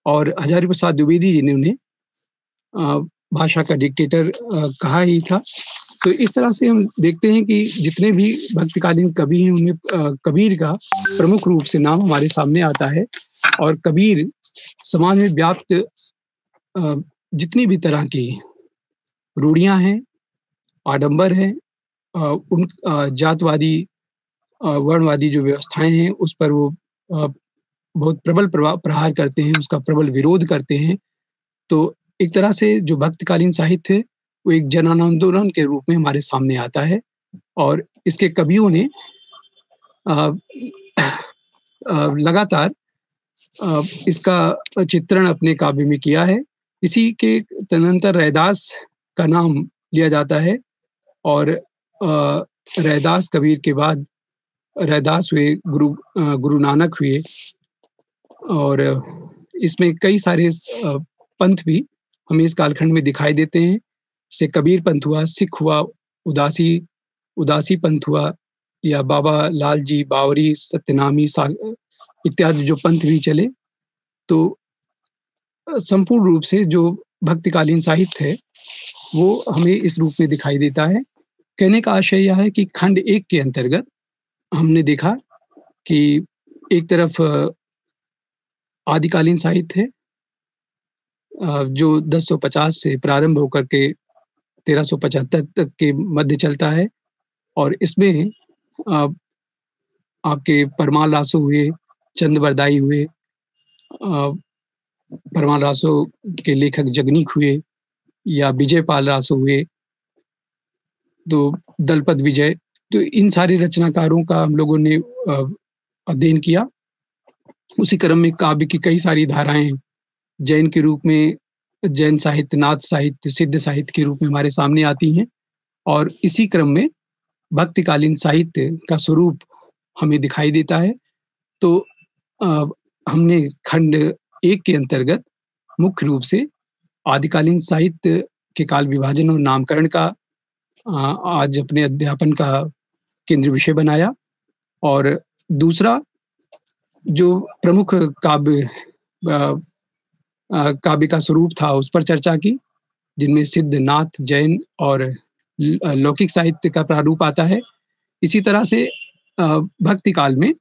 और हज़ारी प्रसाद द्विवेदी जी ने उन्हें भाषा का डिक्टेटर कहा ही था। तो इस तरह से हम देखते हैं कि जितने भी भक्तकालीन कवि हैं उनमें कबीर का प्रमुख रूप से नाम हमारे सामने आता है और कबीर समाज में व्याप्त जितनी भी तरह की रूढ़ियाँ हैं, आडंबर हैं, उन जातवादी वर्णवादी जो व्यवस्थाएँ हैं उस पर वो बहुत प्रबल प्रहार करते हैं, उसका प्रबल विरोध करते हैं। तो एक तरह से जो भक्तकालीन साहित्य है वो एक जन आंदोलन के रूप में हमारे सामने आता है और इसके कवियों ने लगातार इसका चित्रण अपने काव्य में किया है। इसी के तदनंतर रैदास का नाम लिया जाता है और रैदास कबीर के बाद रैदास हुए, गुरु नानक हुए और इसमें कई सारे पंथ भी हमें इस कालखंड में दिखाई देते हैं। जैसे कबीर पंथ हुआ, सिख हुआ, उदासी पंथ हुआ या बाबा लाल जी, बावरी, सत्यनामी इत्यादि जो पंथ भी चले। तो संपूर्ण रूप से जो भक्तिकालीन साहित्य है, वो हमें इस रूप में दिखाई देता है। कहने का आशय यह है कि खंड 1 के अंतर्गत हमने देखा कि एक तरफ आदिकालीन साहित्य है जो 1050 से प्रारंभ होकर के 1375 तक के मध्य चलता है और इसमें आपके परमाल रासो हुए, चंद बरदाई हुए, परमाल रासो के लेखक जगनीक हुए या विजयपाल रासो हुए, तो दलपत विजय, तो इन सारे रचनाकारों का हम लोगों ने अध्ययन किया। उसी क्रम में काव्य की कई सारी धाराएँ जैन के रूप में जैन साहित्य, नाथ साहित्य, सिद्ध साहित्य के रूप में हमारे सामने आती हैं और इसी क्रम में भक्तिकालीन साहित्य का स्वरूप हमें दिखाई देता है। तो हमने खंड 1 के अंतर्गत मुख्य रूप से आदिकालीन साहित्य के काल विभाजन और नामकरण का आज अपने अध्यापन का केंद्र विषय बनाया और दूसरा जो प्रमुख काव्य का स्वरूप था उस पर चर्चा की, जिनमें सिद्ध, नाथ, जैन और लौकिक साहित्य का प्रारूप आता है। इसी तरह से भक्ति काल में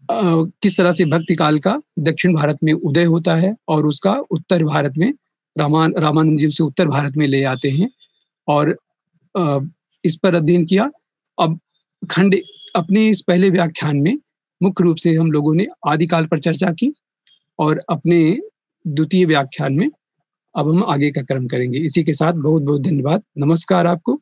किस तरह से भक्ति काल का दक्षिण भारत में उदय होता है और उसका उत्तर भारत में रामानंद जी उसे उत्तर भारत में ले आते हैं और इस पर अध्ययन किया। अब खंड अपने इस पहले व्याख्यान में मुख्य रूप से हम लोगों ने आदिकाल पर चर्चा की और अपने द्वितीय व्याख्यान में अब हम आगे का क्रम करेंगे। इसी के साथ बहुत-बहुत धन्यवाद। नमस्कार आपको।